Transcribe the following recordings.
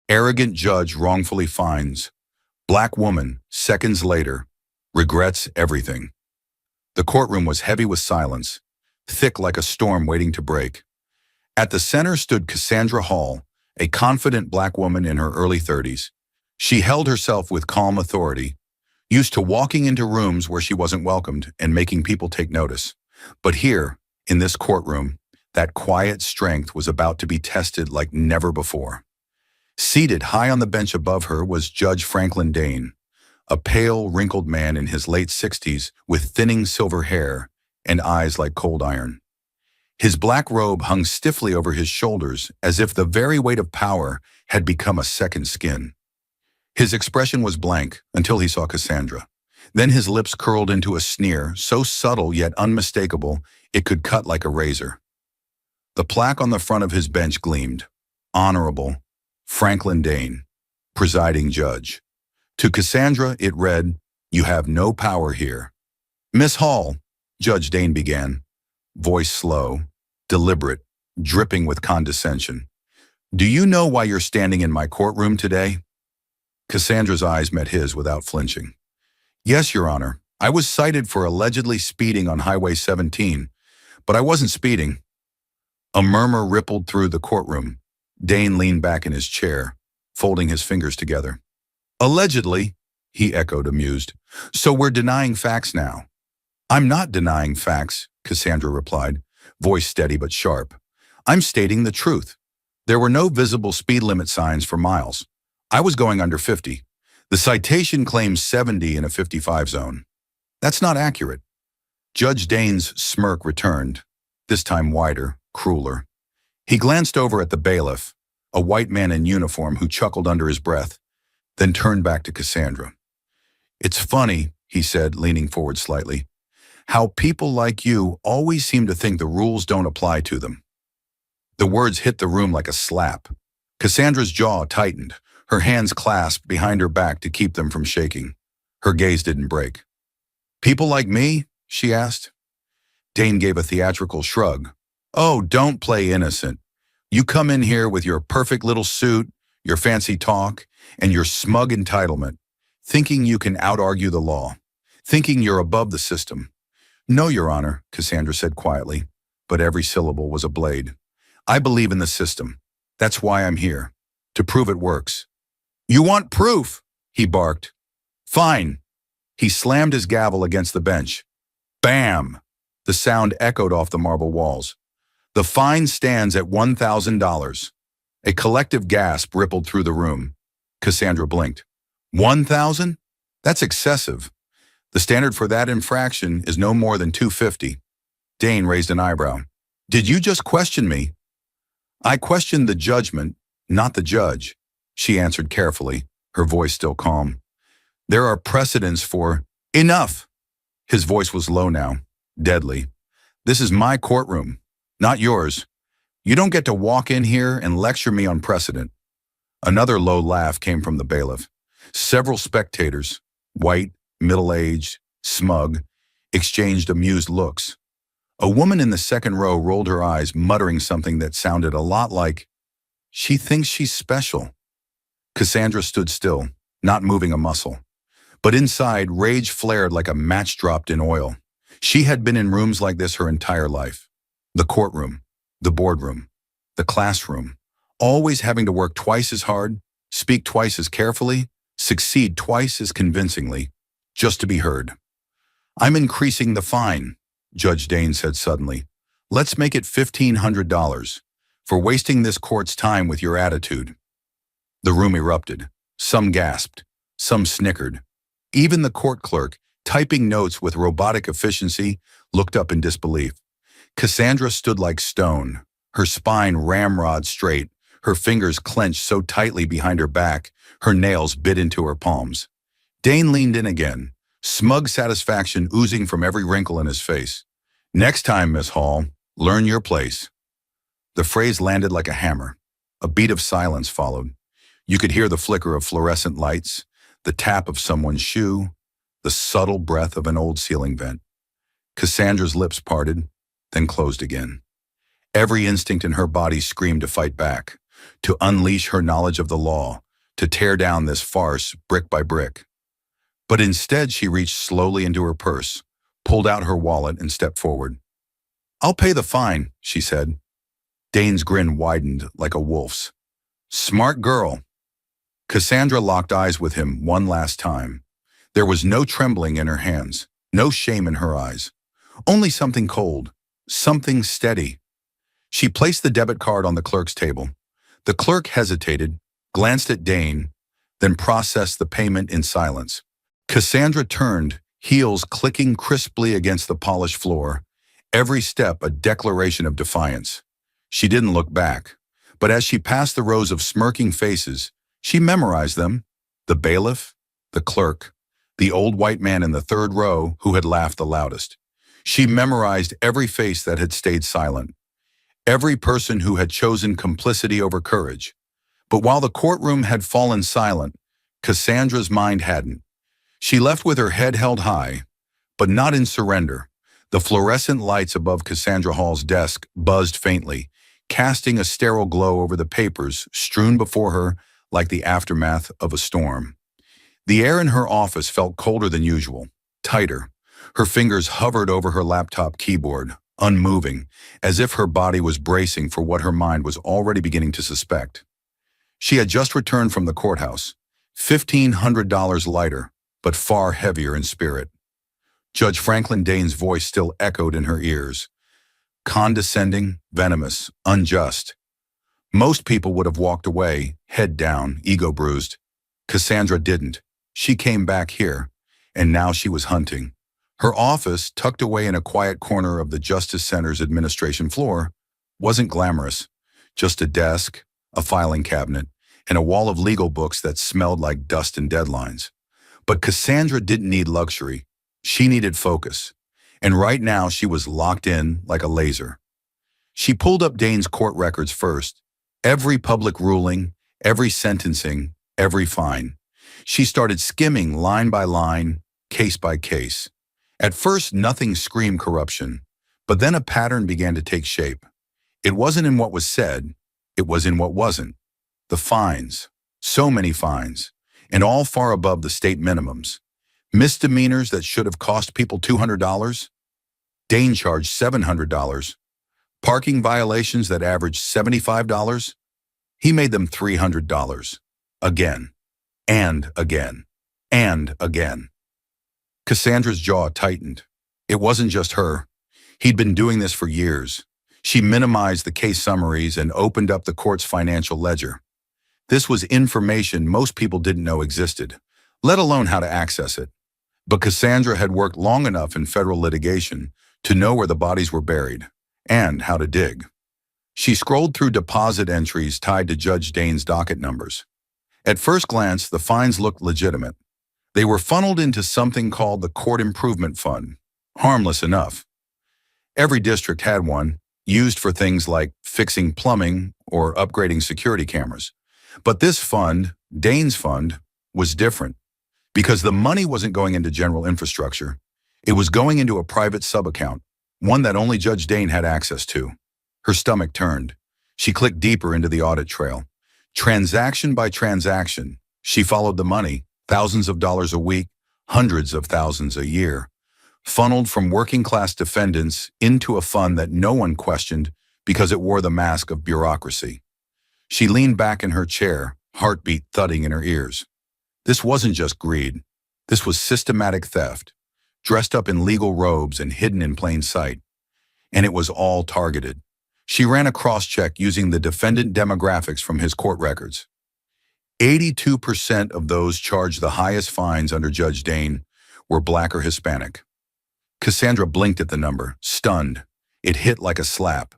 Arrogant judge wrongfully finds. Black woman, seconds later, regrets everything. The courtroom was heavy with silence, thick like a storm waiting to break. At the center stood Cassandra Hall, a confident black woman in her early 30s. She held herself with calm authority, used to walking into rooms where she wasn't welcomed and making people take notice. But here, in this courtroom, that quiet strength was about to be tested like never before. Seated high on the bench above her was Judge Franklin Dane, a pale, wrinkled man in his late 60s with thinning silver hair and eyes like cold iron. His black robe hung stiffly over his shoulders as if the very weight of power had become a second skin. His expression was blank until he saw Cassandra. Then his lips curled into a sneer, so subtle yet unmistakable it could cut like a razor. The plaque on the front of his bench gleamed. Honorable Franklin Dane, presiding judge. To Cassandra, it read, "You have no power here." "Miss Hall," Judge Dane began, voice slow, deliberate, dripping with condescension. "Do you know why you're standing in my courtroom today?" Cassandra's eyes met his without flinching. "Yes, Your Honor. I was cited for allegedly speeding on Highway 17, but I wasn't speeding." A murmur rippled through the courtroom. Dane leaned back in his chair, folding his fingers together. "Allegedly," he echoed, amused. "So we're denying facts now." "I'm not denying facts," Cassandra replied, voice steady but sharp. "I'm stating the truth. There were no visible speed limit signs for miles. I was going under 50. The citation claims 70 in a 55 zone. That's not accurate." Judge Dane's smirk returned, this time wider, crueler. He glanced over at the bailiff, a white man in uniform who chuckled under his breath, then turned back to Cassandra. "It's funny," he said, leaning forward slightly, "how people like you always seem to think the rules don't apply to them." The words hit the room like a slap. Cassandra's jaw tightened, her hands clasped behind her back to keep them from shaking. Her gaze didn't break. "People like me?" she asked. Dane gave a theatrical shrug. "Oh, don't play innocent. You come in here with your perfect little suit, your fancy talk, and your smug entitlement, thinking you can out-argue the law, thinking you're above the system." "No, Your Honor," Cassandra said quietly, but every syllable was a blade. "I believe in the system. That's why I'm here, to prove it works." "You want proof?" he barked. "Fine." He slammed his gavel against the bench. Bam! The sound echoed off the marble walls. "The fine stands at $1,000. A collective gasp rippled through the room. Cassandra blinked. $1,000? That's excessive. The standard for that infraction is no more than $250. Dane raised an eyebrow. "Did you just question me?" "I questioned the judgment, not the judge," she answered carefully, her voice still calm. "There are precedents for—" "Enough!" His voice was low now, deadly. "This is my courtroom, not yours. You don't get to walk in here and lecture me on precedent." Another low laugh came from the bailiff. Several spectators, white, middle-aged, smug, exchanged amused looks. A woman in the second row rolled her eyes, muttering something that sounded a lot like, "She thinks she's special." Cassandra stood still, not moving a muscle. But inside, rage flared like a match dropped in oil. She had been in rooms like this her entire life. The courtroom, the boardroom, the classroom, always having to work twice as hard, speak twice as carefully, succeed twice as convincingly, just to be heard. "I'm increasing the fine," Judge Dane said suddenly. "Let's make it $1,500 for wasting this court's time with your attitude." The room erupted. Some gasped, some snickered. Even the court clerk, typing notes with robotic efficiency, looked up in disbelief. Cassandra stood like stone, her spine ramrod straight, her fingers clenched so tightly behind her back, her nails bit into her palms. Dane leaned in again, smug satisfaction oozing from every wrinkle in his face. "Next time, Miss Hall, learn your place." The phrase landed like a hammer. A beat of silence followed. You could hear the flicker of fluorescent lights, the tap of someone's shoe, the subtle breath of an old ceiling vent. Cassandra's lips parted, then closed again. Every instinct in her body screamed to fight back. to unleash her knowledge of the law, to tear down this farce brick by brick. But instead she reached slowly into her purse, pulled out her wallet and stepped forward. "I'll pay the fine," she said. Dane's grin widened like a wolf's. "Smart girl." Cassandra locked eyes with him one last time. There was no trembling in her hands, no shame in her eyes. Only something cold, something steady. She placed the debit card on the clerk's table. The clerk hesitated, glanced at Dane, then processed the payment in silence. Cassandra turned, heels clicking crisply against the polished floor, every step a declaration of defiance. She didn't look back, but as she passed the rows of smirking faces, she memorized them: the bailiff, the clerk, the old white man in the third row who had laughed the loudest. She memorized every face that had stayed silent, every person who had chosen complicity over courage. But while the courtroom had fallen silent, Cassandra's mind hadn't. She left with her head held high, but not in surrender. The fluorescent lights above Cassandra Hall's desk buzzed faintly, casting a sterile glow over the papers strewn before her like the aftermath of a storm. The air in her office felt colder than usual, tighter. Her fingers hovered over her laptop keyboard, unmoving, as if her body was bracing for what her mind was already beginning to suspect. She had just returned from the courthouse, $1,500 lighter, but far heavier in spirit. Judge Franklin Dane's voice still echoed in her ears. Condescending, venomous, unjust. Most people would have walked away, head down, ego bruised. Cassandra didn't. She came back here, and now she was hunting. Her office, tucked away in a quiet corner of the Justice Center's administration floor, wasn't glamorous. Just a desk, a filing cabinet, and a wall of legal books that smelled like dust and deadlines. But Cassandra didn't need luxury. She needed focus. And right now she was locked in like a laser. She pulled up Dane's court records first. Every public ruling, every sentencing, every fine. She started skimming line by line, case by case. At first, nothing screamed corruption, but then a pattern began to take shape. It wasn't in what was said, it was in what wasn't. The fines, so many fines, and all far above the state minimums. Misdemeanors that should have cost people $200, Dane charged $700. Parking violations that averaged $75, he made them $300. Again, and again, and again. Cassandra's jaw tightened. It wasn't just her. He'd been doing this for years. She minimized the case summaries and opened up the court's financial ledger. This was information most people didn't know existed, let alone how to access it. But Cassandra had worked long enough in federal litigation to know where the bodies were buried and how to dig. She scrolled through deposit entries tied to Judge Dane's docket numbers. At first glance, the fines looked legitimate. They were funneled into something called the Court Improvement Fund. Harmless enough. Every district had one, used for things like fixing plumbing or upgrading security cameras. But this fund, Dane's fund, was different. Because the money wasn't going into general infrastructure. It was going into a private sub-account, one that only Judge Dane had access to. Her stomach turned. She clicked deeper into the audit trail. Transaction by transaction, she followed the money, thousands of dollars a week, hundreds of thousands a year, funneled from working-class defendants into a fund that no one questioned because it wore the mask of bureaucracy. She leaned back in her chair, heartbeat thudding in her ears. This wasn't just greed. This was systematic theft, dressed up in legal robes and hidden in plain sight. And it was all targeted. She ran a cross-check using the defendant demographics from his court records. 82% of those charged the highest fines under Judge Dane were Black or Hispanic. Cassandra blinked at the number, stunned. It hit like a slap.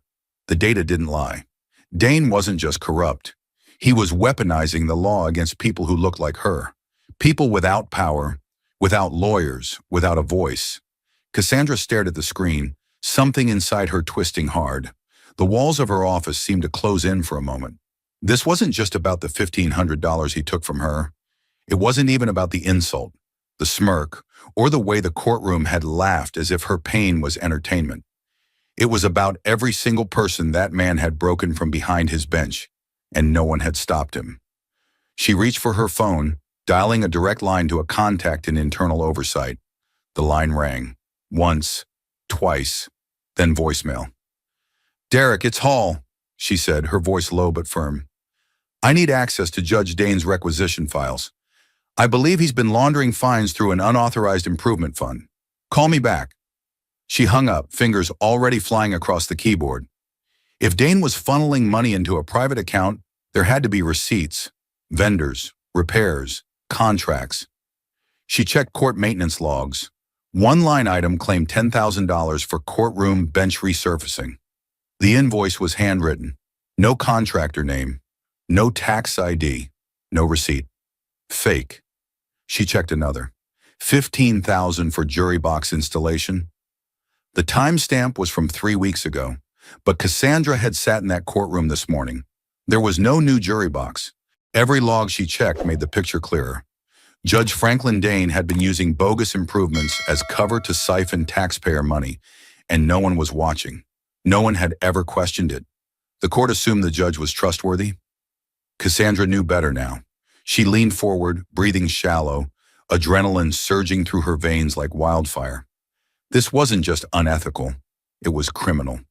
The data didn't lie. Dane wasn't just corrupt. He was weaponizing the law against people who looked like her. People without power, without lawyers, without a voice. Cassandra stared at the screen, something inside her twisting hard. The walls of her office seemed to close in for a moment. This wasn't just about the $1,500 he took from her. It wasn't even about the insult, the smirk, or the way the courtroom had laughed as if her pain was entertainment. It was about every single person that man had broken from behind his bench. and no one had stopped him. She reached for her phone, dialing a direct line to a contact in internal oversight. The line rang. Once, twice, then voicemail. "Derek, it's Hall," she said, her voice low but firm. "I need access to Judge Dane's requisition files. I believe he's been laundering fines through an unauthorized improvement fund. Call me back." She hung up, fingers already flying across the keyboard. If Dane was funneling money into a private account, there had to be receipts, vendors, repairs, contracts. She checked court maintenance logs. One line item claimed $10,000 for courtroom bench resurfacing. The invoice was handwritten. No contractor name. No tax ID. No receipt. Fake. She checked another. $15,000 for jury box installation. The timestamp was from 3 weeks ago, but Cassandra had sat in that courtroom this morning. There was no new jury box. Every log she checked made the picture clearer. Judge Franklin Dane had been using bogus improvements as cover to siphon taxpayer money, and no one was watching. No one had ever questioned it. The court assumed the judge was trustworthy. Cassandra knew better now. She leaned forward, breathing shallow, adrenaline surging through her veins like wildfire. This wasn't just unethical, it was criminal.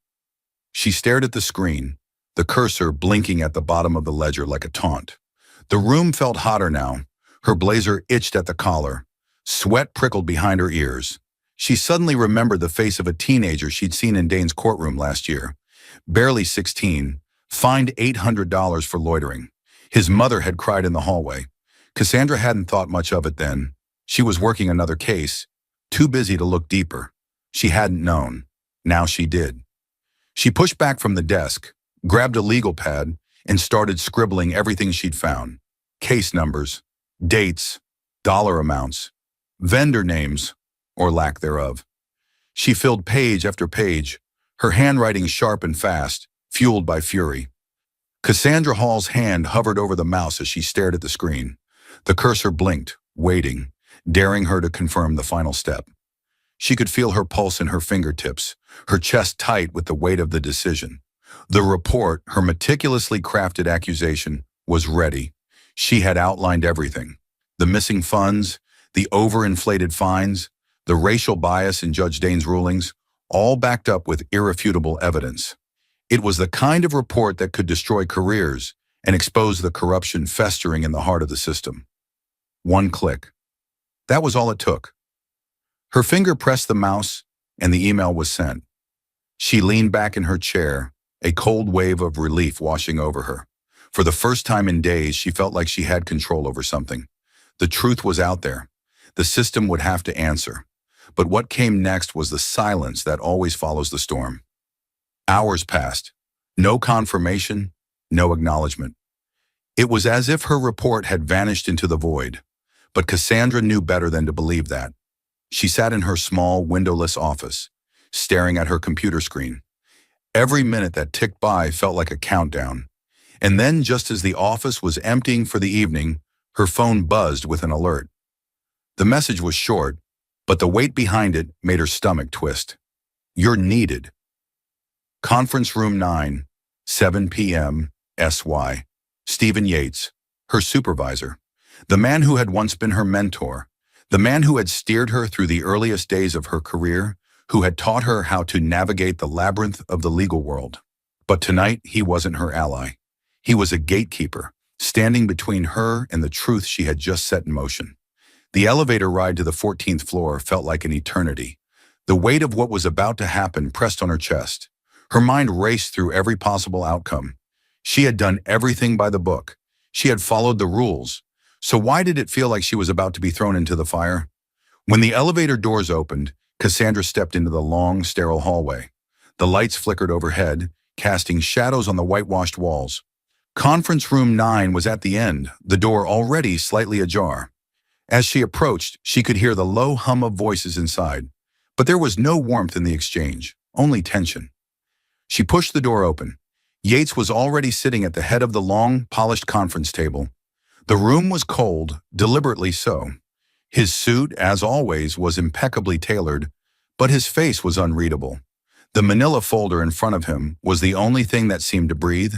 She stared at the screen, the cursor blinking at the bottom of the ledger like a taunt. The room felt hotter now. Her blazer itched at the collar. Sweat prickled behind her ears. She suddenly remembered the face of a teenager she'd seen in Dane's courtroom last year. Barely 16, fined $800 for loitering. His mother had cried in the hallway. Cassandra hadn't thought much of it then. She was working another case, too busy to look deeper. She hadn't known. Now she did. She pushed back from the desk, grabbed a legal pad, and started scribbling everything she'd found. Case numbers, dates, dollar amounts, vendor names, or lack thereof. She filled page after page, her handwriting sharp and fast, fueled by fury. Cassandra Hall's hand hovered over the mouse as she stared at the screen. The cursor blinked, waiting, daring her to confirm the final step. She could feel her pulse in her fingertips, her chest tight with the weight of the decision. The report, her meticulously crafted accusation, was ready. She had outlined everything. The missing funds, the overinflated fines, the racial bias in Judge Dane's rulings, all backed up with irrefutable evidence. It was the kind of report that could destroy careers and expose the corruption festering in the heart of the system. One click. That was all it took. Her finger pressed the mouse, and the email was sent. She leaned back in her chair, a cold wave of relief washing over her. For the first time in days, she felt like she had control over something. The truth was out there. The system would have to answer. But what came next was the silence that always follows the storm. Hours passed. No confirmation, no acknowledgement. It was as if her report had vanished into the void. But Cassandra knew better than to believe that. She sat in her small, windowless office, staring at her computer screen. Every minute that ticked by felt like a countdown. And then, just as the office was emptying for the evening, her phone buzzed with an alert. The message was short, but the weight behind it made her stomach twist. "You're needed." Conference Room 9, 7 p.m., SY. Stephen Yates, her supervisor. The man who had once been her mentor. The man who had steered her through the earliest days of her career, who had taught her how to navigate the labyrinth of the legal world. But tonight, he wasn't her ally. He was a gatekeeper, standing between her and the truth she had just set in motion. The elevator ride to the 14th floor felt like an eternity. The weight of what was about to happen pressed on her chest. Her mind raced through every possible outcome. She had done everything by the book. She had followed the rules. So why did it feel like she was about to be thrown into the fire? When the elevator doors opened, Cassandra stepped into the long, sterile hallway. The lights flickered overhead, casting shadows on the whitewashed walls. Conference Room 9 was at the end, the door already slightly ajar. As she approached, she could hear the low hum of voices inside. But there was no warmth in the exchange, only tension. She pushed the door open. Yates was already sitting at the head of the long, polished conference table. The room was cold, deliberately so. His suit, as always, was impeccably tailored, but his face was unreadable. The manila folder in front of him was the only thing that seemed to breathe.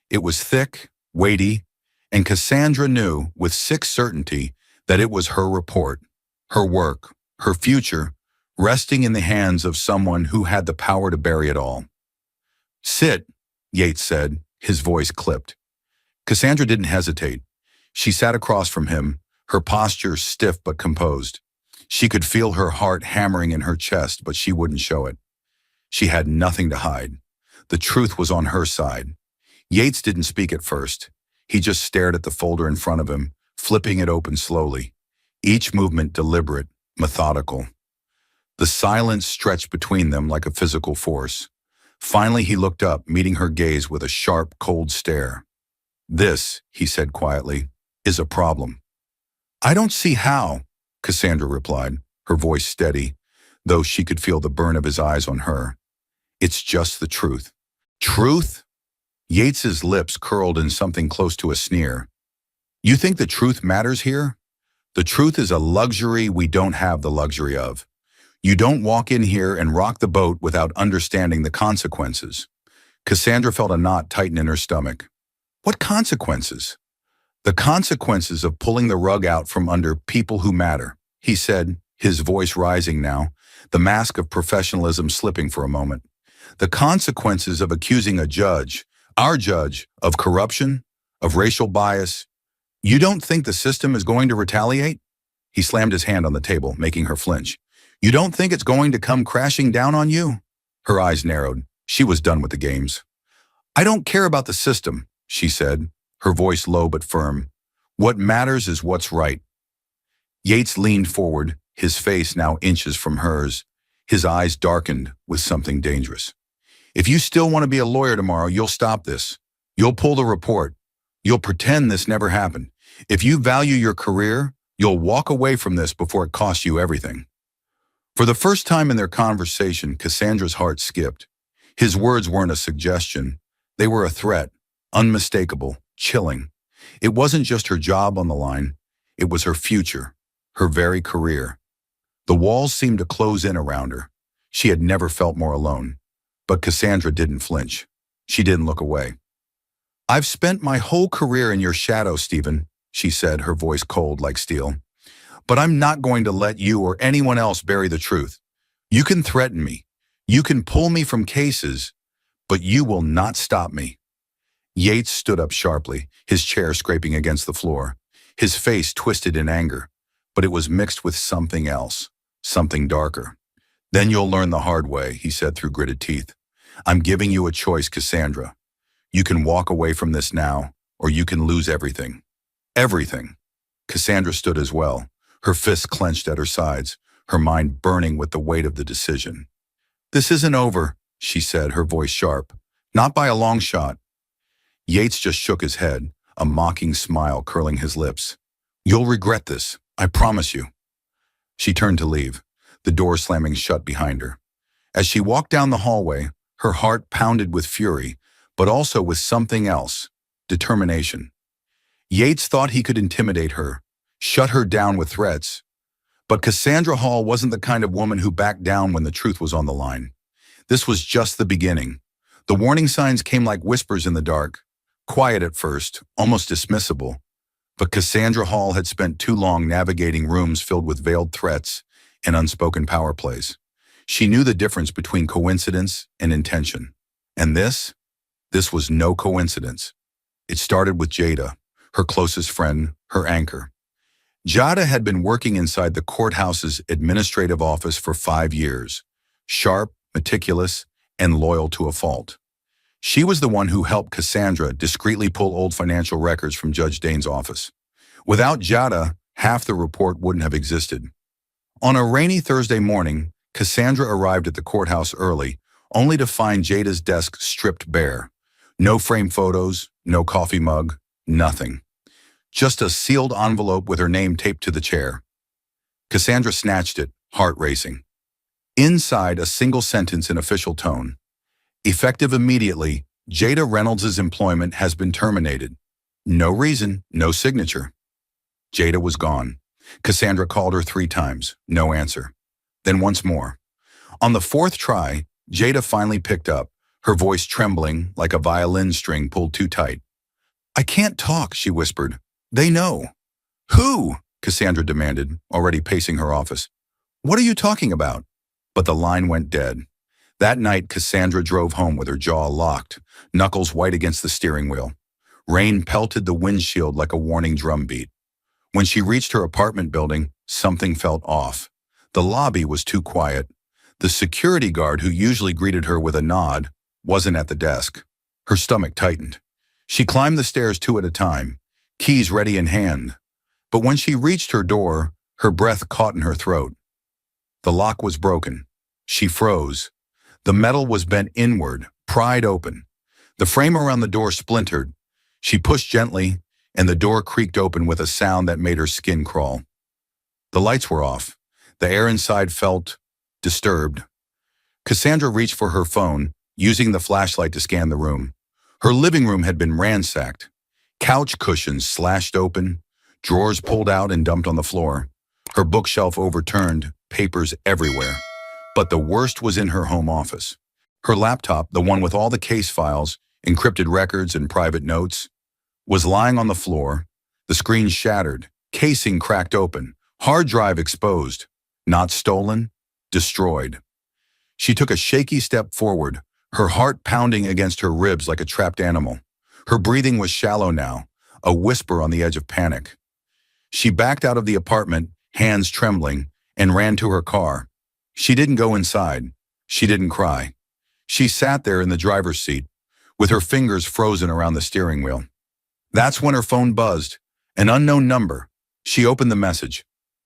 It was thick, weighty, and Cassandra knew with sick certainty that it was her report, her work, her future, resting in the hands of someone who had the power to bury it all. "Sit," Yates said, his voice clipped. Cassandra didn't hesitate. She sat across from him, her posture stiff but composed. She could feel her heart hammering in her chest, but she wouldn't show it. She had nothing to hide. The truth was on her side. Yates didn't speak at first. He just stared at the folder in front of him, flipping it open slowly, each movement deliberate, methodical. The silence stretched between them like a physical force. Finally, he looked up, meeting her gaze with a sharp, cold stare. "This," he said quietly, "is a problem." "I don't see how," Cassandra replied, her voice steady, though she could feel the burn of his eyes on her. "It's just the truth." "Truth?" Yates's lips curled in something close to a sneer. "You think the truth matters here? The truth is a luxury we don't have the luxury of. You don't walk in here and rock the boat without understanding the consequences." Cassandra felt a knot tighten in her stomach. "What consequences?" "The consequences of pulling the rug out from under people who matter," he said, his voice rising now, the mask of professionalism slipping for a moment. "The consequences of accusing a judge, our judge, of corruption, of racial bias. You don't think the system is going to retaliate?" He slammed his hand on the table, making her flinch. "You don't think it's going to come crashing down on you?" Her eyes narrowed. She was done with the games. "I don't care about the system," she said, her voice low but firm. "What matters is what's right." Yates leaned forward, his face now inches from hers, his eyes darkened with something dangerous. "If you still want to be a lawyer tomorrow, you'll stop this. You'll pull the report. You'll pretend this never happened. If you value your career, you'll walk away from this before it costs you everything." For the first time in their conversation, Cassandra's heart skipped. His words weren't a suggestion. They were a threat, unmistakable, chilling. It wasn't just her job on the line. It was her future, her very career. The walls seemed to close in around her. She had never felt more alone. But Cassandra didn't flinch. She didn't look away. "I've spent my whole career in your shadow, Stephen," she said, her voice cold like steel. "But I'm not going to let you or anyone else bury the truth. You can threaten me. You can pull me from cases, but you will not stop me." Yates stood up sharply, his chair scraping against the floor. His face twisted in anger, but it was mixed with something else, something darker. "Then you'll learn the hard way," he said through gritted teeth. "I'm giving you a choice, Cassandra. You can walk away from this now, or you can lose everything." Everything. Cassandra stood as well, her fists clenched at her sides, her mind burning with the weight of the decision. "This isn't over," she said, her voice sharp. "Not by a long shot." Yates just shook his head, a mocking smile curling his lips. "You'll regret this, I promise you." She turned to leave, the door slamming shut behind her. As she walked down the hallway, her heart pounded with fury, but also with something else, determination. Yates thought he could intimidate her, shut her down with threats. But Cassandra Hall wasn't the kind of woman who backed down when the truth was on the line. This was just the beginning. The warning signs came like whispers in the dark, quiet at first, almost dismissible. But Cassandra Hall had spent too long navigating rooms filled with veiled threats and unspoken power plays. She knew the difference between coincidence and intention. And this was no coincidence. It started with Jada, her closest friend, her anchor. Jada had been working inside the courthouse's administrative office for 5 years, sharp, meticulous, and loyal to a fault. She was the one who helped Cassandra discreetly pull old financial records from Judge Dane's office. Without Jada, half the report wouldn't have existed. On a rainy Thursday morning, Cassandra arrived at the courthouse early, only to find Jada's desk stripped bare. No framed photos, no coffee mug, nothing. Just a sealed envelope with her name taped to the chair. Cassandra snatched it, heart racing. Inside, a single sentence in official tone. "Effective immediately, Jada Reynolds' employment has been terminated. No reason, no signature." Jada was gone. Cassandra called her 3 times, no answer. Then once more. On the 4th try, Jada finally picked up, her voice trembling like a violin string pulled too tight. I can't talk, she whispered. They know. Who? Cassandra demanded, already pacing her office. What are you talking about? But the line went dead. That night, Cassandra drove home with her jaw locked, knuckles white against the steering wheel. Rain pelted the windshield like a warning drumbeat. When she reached her apartment building, something felt off. The lobby was too quiet. The security guard who usually greeted her with a nod wasn't at the desk. Her stomach tightened. She climbed the stairs two at a time, keys ready in hand. But when she reached her door, her breath caught in her throat. The lock was broken. She froze. The metal was bent inward, pried open. The frame around the door splintered. She pushed gently, and the door creaked open with a sound that made her skin crawl. The lights were off. The air inside felt disturbed. Cassandra reached for her phone, using the flashlight to scan the room. Her living room had been ransacked. Couch cushions slashed open, drawers pulled out and dumped on the floor. Her bookshelf overturned, papers everywhere. But the worst was in her home office. Her laptop, the one with all the case files, encrypted records and private notes, was lying on the floor, the screen shattered, casing cracked open, hard drive exposed, not stolen, destroyed. She took a shaky step forward, her heart pounding against her ribs like a trapped animal. Her breathing was shallow now, a whisper on the edge of panic. She backed out of the apartment, hands trembling, and ran to her car. She didn't go inside. She didn't cry. She sat there in the driver's seat, with her fingers frozen around the steering wheel. That's when her phone buzzed. An unknown number. She opened the message.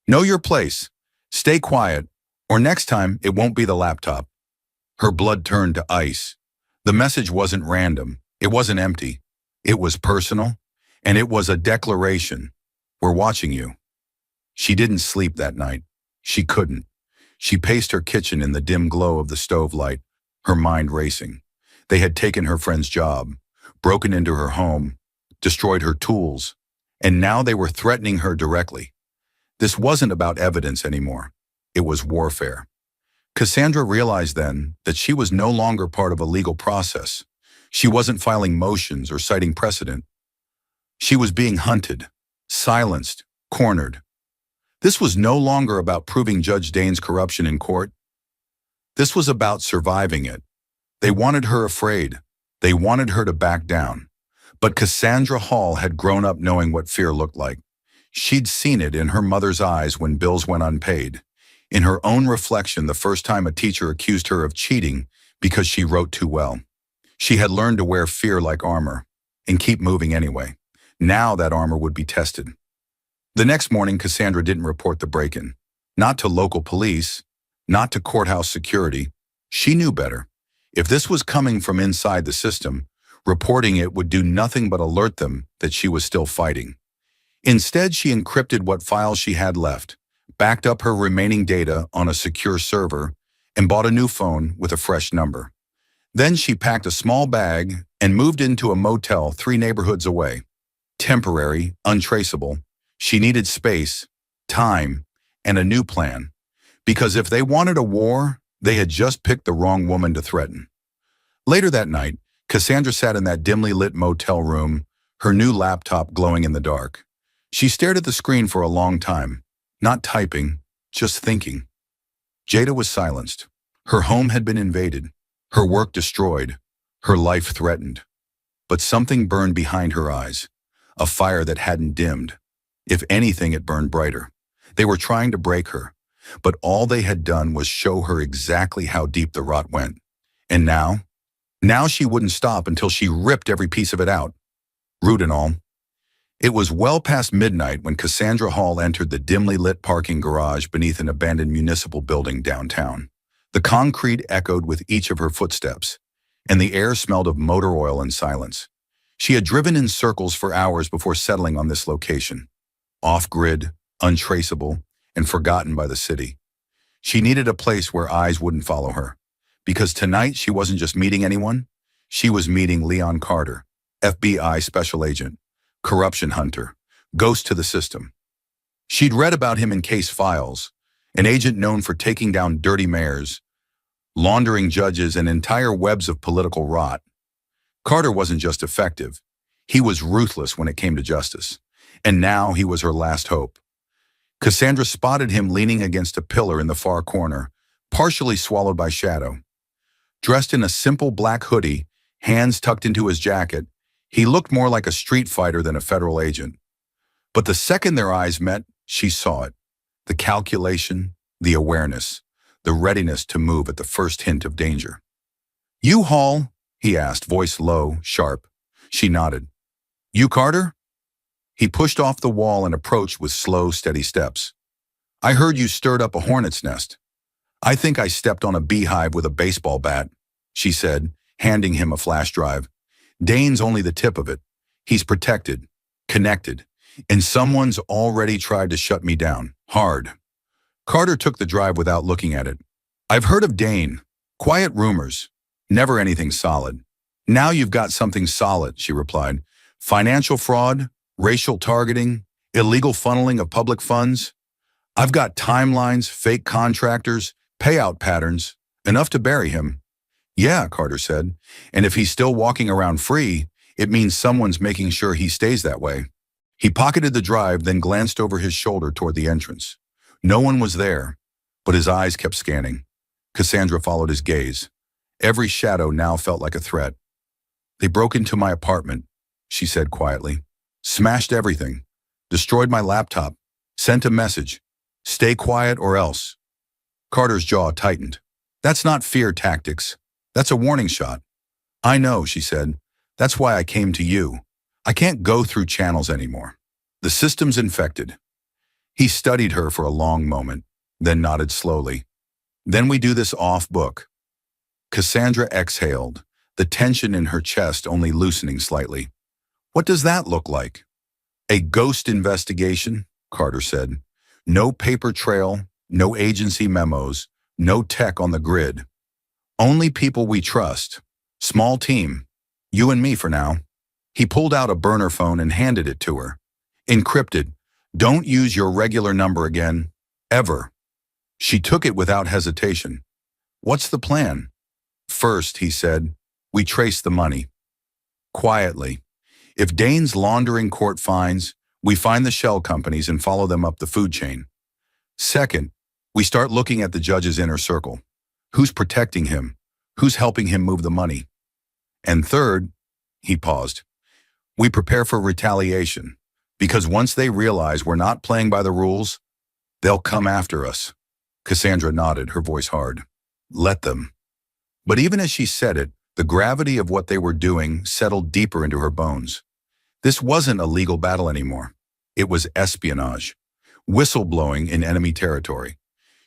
Know your place. Stay quiet, or next time it won't be the laptop. Her blood turned to ice. The message wasn't random. It wasn't empty. It was personal, and it was a declaration. We're watching you. She didn't sleep that night. She couldn't. She paced her kitchen in the dim glow of the stove light, her mind racing. They had taken her friend's job, broken into her home, destroyed her tools, and now they were threatening her directly. This wasn't about evidence anymore. It was warfare. Cassandra realized then that she was no longer part of a legal process. She wasn't filing motions or citing precedent. She was being hunted, silenced, cornered. This was no longer about proving Judge Dane's corruption in court. This was about surviving it. They wanted her afraid. They wanted her to back down. But Cassandra Hall had grown up knowing what fear looked like. She'd seen it in her mother's eyes when bills went unpaid, in her own reflection the first time a teacher accused her of cheating because she wrote too well. She had learned to wear fear like armor and keep moving anyway. Now that armor would be tested. The next morning, Cassandra didn't report the break-in. Not to local police, not to courthouse security. She knew better. If this was coming from inside the system, reporting it would do nothing but alert them that she was still fighting. Instead, she encrypted what files she had left, backed up her remaining data on a secure server, and bought a new phone with a fresh number. Then she packed a small bag and moved into a motel 3 neighborhoods away. Temporary, untraceable. She needed space, time, and a new plan. Because if they wanted a war, they had just picked the wrong woman to threaten. Later that night, Cassandra sat in that dimly lit motel room, her new laptop glowing in the dark. She stared at the screen for a long time, not typing, just thinking. Jada was silenced. Her home had been invaded, her work destroyed, her life threatened. But something burned behind her eyes, a fire that hadn't dimmed. If anything, it burned brighter. They were trying to break her, but all they had done was show her exactly how deep the rot went. And now she wouldn't stop until she ripped every piece of it out, root and all. It was well past midnight when Cassandra Hall entered the dimly lit parking garage beneath an abandoned municipal building downtown. The concrete echoed with each of her footsteps, and the air smelled of motor oil and silence. She had driven in circles for hours before settling on this location. Off-grid, untraceable, and forgotten by the city. She needed a place where eyes wouldn't follow her. Because tonight she wasn't just meeting anyone, she was meeting Leon Carter, FBI special agent, corruption hunter, ghost to the system. She'd read about him in case files, an agent known for taking down dirty mayors, laundering judges, and entire webs of political rot. Carter wasn't just effective. He was ruthless when it came to justice. And now he was her last hope. Cassandra spotted him leaning against a pillar in the far corner, partially swallowed by shadow. Dressed in a simple black hoodie, hands tucked into his jacket, he looked more like a street fighter than a federal agent. But the second their eyes met, she saw it. The calculation, the awareness, the readiness to move at the first hint of danger. "You, Hall?" he asked, voice low, sharp. She nodded. "You, Carter?" He pushed off the wall and approached with slow, steady steps. "I heard you stirred up a hornet's nest." "I think I stepped on a beehive with a baseball bat," she said, handing him a flash drive. "Dane's only the tip of it. He's protected, connected, and someone's already tried to shut me down, hard." Carter took the drive without looking at it. "I've heard of Dane. Quiet rumors. Never anything solid." "Now you've got something solid," she replied. "Financial fraud, racial targeting, illegal funneling of public funds. I've got timelines, fake contractors, payout patterns, enough to bury him." "Yeah," Carter said, "and if he's still walking around free, it means someone's making sure he stays that way." He pocketed the drive, then glanced over his shoulder toward the entrance. No one was there, but his eyes kept scanning. Cassandra followed his gaze. Every shadow now felt like a threat. "They broke into my apartment," she said quietly. "Smashed everything. Destroyed my laptop. Sent a message. Stay quiet or else." Carter's jaw tightened. "That's not fear tactics. That's a warning shot." "I know," she said. "That's why I came to you. I can't go through channels anymore. The system's infected." He studied her for a long moment, then nodded slowly. "Then we do this off book." Cassandra exhaled, the tension in her chest only loosening slightly. "What does that look like?" "A ghost investigation," Carter said. "No paper trail, no agency memos, no tech on the grid. Only people we trust. Small team. You and me for now." He pulled out a burner phone and handed it to her. "Encrypted. Don't use your regular number again. Ever." She took it without hesitation. "What's the plan?" "First," he said, "we trace the money. Quietly. If Dane's laundering court fines, we find the shell companies and follow them up the food chain. Second, we start looking at the judge's inner circle. Who's protecting him? Who's helping him move the money? And third," he paused, "we prepare for retaliation, because once they realize we're not playing by the rules, they'll come after us." Cassandra nodded, her voice hard. "Let them." But even as she said it, the gravity of what they were doing settled deeper into her bones. This wasn't a legal battle anymore. It was espionage, whistleblowing in enemy territory.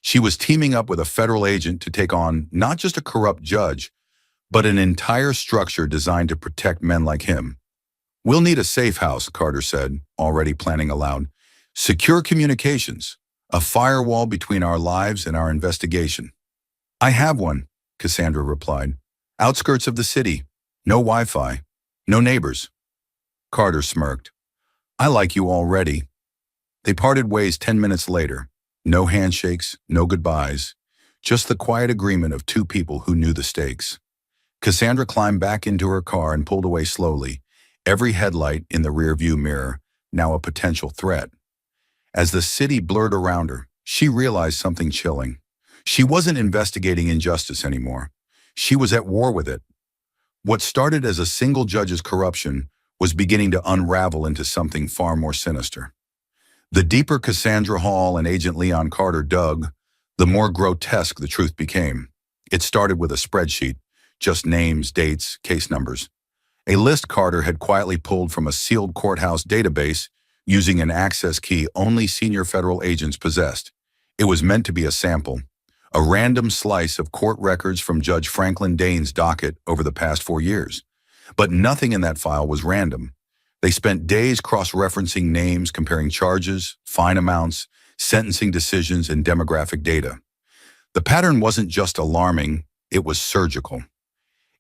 She was teaming up with a federal agent to take on not just a corrupt judge, but an entire structure designed to protect men like him. "We'll need a safe house," Carter said, already planning aloud. "Secure communications, a firewall between our lives and our investigation." "I have one," Cassandra replied. "Outskirts of the city. No Wi-Fi. No neighbors." Carter smirked. "I like you already." They parted ways 10 minutes later. No handshakes, no goodbyes. Just the quiet agreement of two people who knew the stakes. Cassandra climbed back into her car and pulled away slowly, every headlight in the rearview mirror now a potential threat. As the city blurred around her, she realized something chilling. She wasn't investigating injustice anymore. She was at war with it. What started as a single judge's corruption was beginning to unravel into something far more sinister. The deeper Cassandra Hall and Agent Leon Carter dug, the more grotesque the truth became. It started with a spreadsheet, just names, dates, case numbers. A list Carter had quietly pulled from a sealed courthouse database using an access key only senior federal agents possessed. It was meant to be a sample, a random slice of court records from Judge Franklin Dane's docket over the past 4 years. But nothing in that file was random. They spent days cross-referencing names, comparing charges, fine amounts, sentencing decisions, and demographic data. The pattern wasn't just alarming, it was surgical.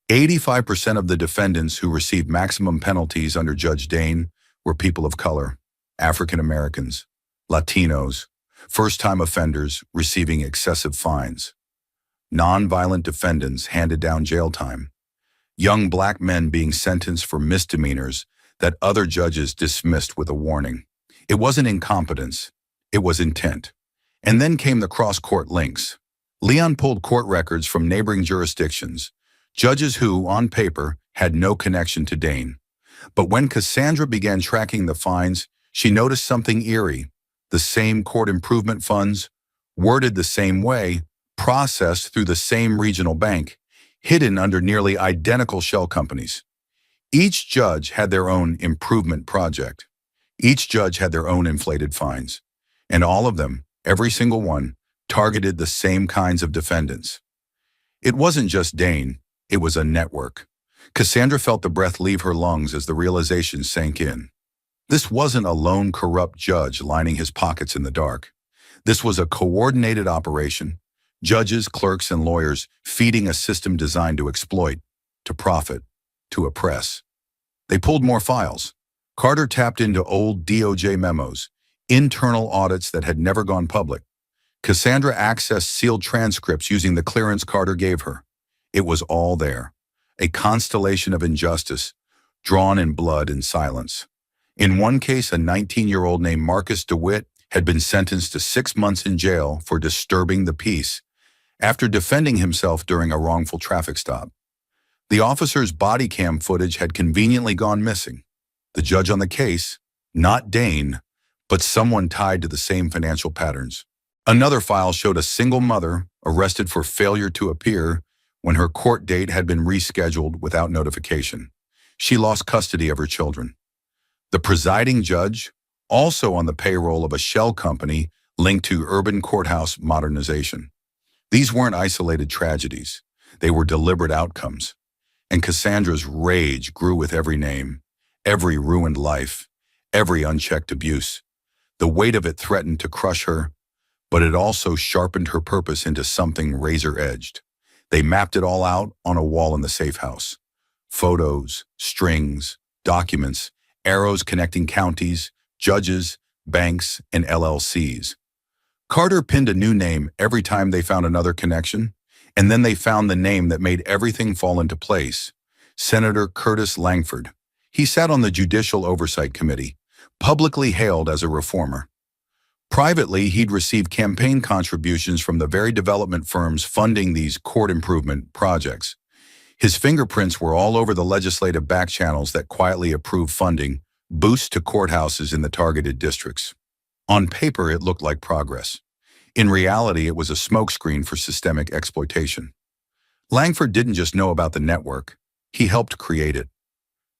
85% of the defendants who received maximum penalties under Judge Dane were people of color, African Americans, Latinos, first-time offenders receiving excessive fines. Non-violent defendants handed down jail time. Young black men being sentenced for misdemeanors that other judges dismissed with a warning. It wasn't incompetence, it was intent. And then came the cross-court links. Leon pulled court records from neighboring jurisdictions, judges who, on paper, had no connection to Dane. But when Cassandra began tracking the fines, she noticed something eerie. The same court improvement funds, worded the same way, processed through the same regional bank, hidden under nearly identical shell companies. Each judge had their own improvement project. Each judge had their own inflated fines. And all of them, every single one, targeted the same kinds of defendants. It wasn't just Dane, it was a network. Cassandra felt the breath leave her lungs as the realization sank in. This wasn't a lone corrupt judge lining his pockets in the dark. This was a coordinated operation, judges, clerks, and lawyers feeding a system designed to exploit, to profit, to oppress. They pulled more files. Carter tapped into old DOJ memos, internal audits that had never gone public. Cassandra accessed sealed transcripts using the clearance Carter gave her. It was all there, a constellation of injustice, drawn in blood and silence. In one case, a 19-year-old named Marcus DeWitt had been sentenced to 6 months in jail for disturbing the peace after defending himself during a wrongful traffic stop. The officer's body cam footage had conveniently gone missing. The judge on the case, not Dane, but someone tied to the same financial patterns. Another file showed a single mother arrested for failure to appear when her court date had been rescheduled without notification. She lost custody of her children. The presiding judge, also on the payroll of a shell company linked to urban courthouse modernization. These weren't isolated tragedies. They were deliberate outcomes. And Cassandra's rage grew with every name, every ruined life, every unchecked abuse. The weight of it threatened to crush her, but it also sharpened her purpose into something razor-edged. They mapped it all out on a wall in the safe house. Photos, strings, documents, arrows connecting counties, judges, banks, and LLCs. Carter pinned a new name every time they found another connection, and then they found the name that made everything fall into place. Senator Curtis Langford. He sat on the Judicial Oversight Committee, publicly hailed as a reformer. Privately, he'd received campaign contributions from the very development firms funding these court improvement projects. His fingerprints were all over the legislative backchannels that quietly approved funding, boosts to courthouses in the targeted districts. On paper, it looked like progress. In reality, it was a smokescreen for systemic exploitation. Langford didn't just know about the network, he helped create it.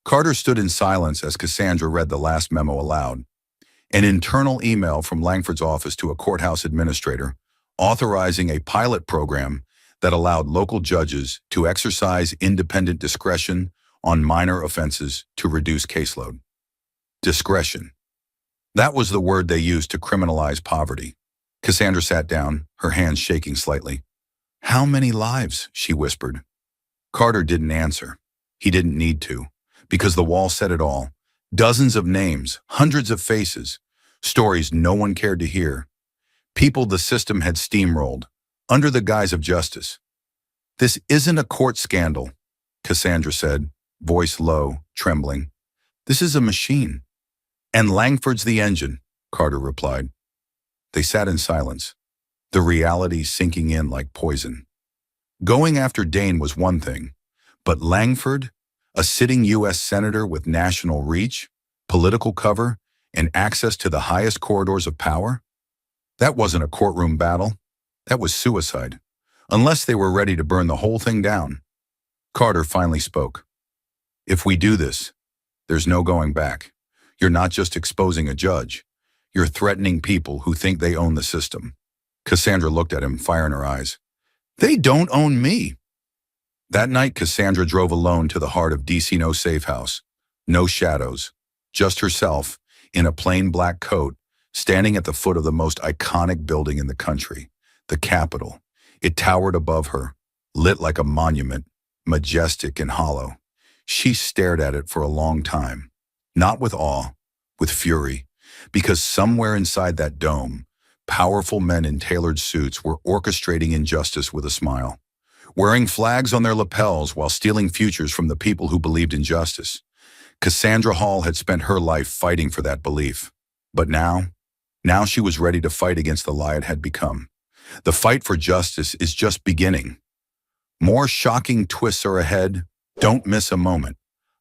Carter stood in silence as Cassandra read the last memo aloud. An internal email from Langford's office to a courthouse administrator authorizing a pilot program that allowed local judges to exercise independent discretion on minor offenses to reduce caseload. Discretion. That was the word they used to criminalize poverty. Cassandra sat down, her hands shaking slightly. "How many lives?" she whispered. Carter didn't answer. He didn't need to, because the wall said it all. Dozens of names, hundreds of faces, stories no one cared to hear. People the system had steamrolled, under the guise of justice. "This isn't a court scandal," Cassandra said, voice low, trembling. "This is a machine." "And Langford's the engine," Carter replied. They sat in silence, the reality sinking in like poison. Going after Dane was one thing, but Langford, a sitting U.S. senator with national reach, political cover, and access to the highest corridors of power? That wasn't a courtroom battle. That was suicide, unless they were ready to burn the whole thing down. Carter finally spoke. "If we do this, there's no going back. You're not just exposing a judge. You're threatening people who think they own the system." Cassandra looked at him, fire in her eyes. "They don't own me." That night, Cassandra drove alone to the heart of D.C. No safe house. No shadows. Just herself, in a plain black coat, standing at the foot of the most iconic building in the country, the Capitol. It towered above her, lit like a monument, majestic and hollow. She stared at it for a long time, not with awe, with fury, because somewhere inside that dome, powerful men in tailored suits were orchestrating injustice with a smile, wearing flags on their lapels while stealing futures from the people who believed in justice. Cassandra Hall had spent her life fighting for that belief. But now she was ready to fight against the lie it had become. The fight for justice is just beginning. More shocking twists are ahead. Don't miss a moment.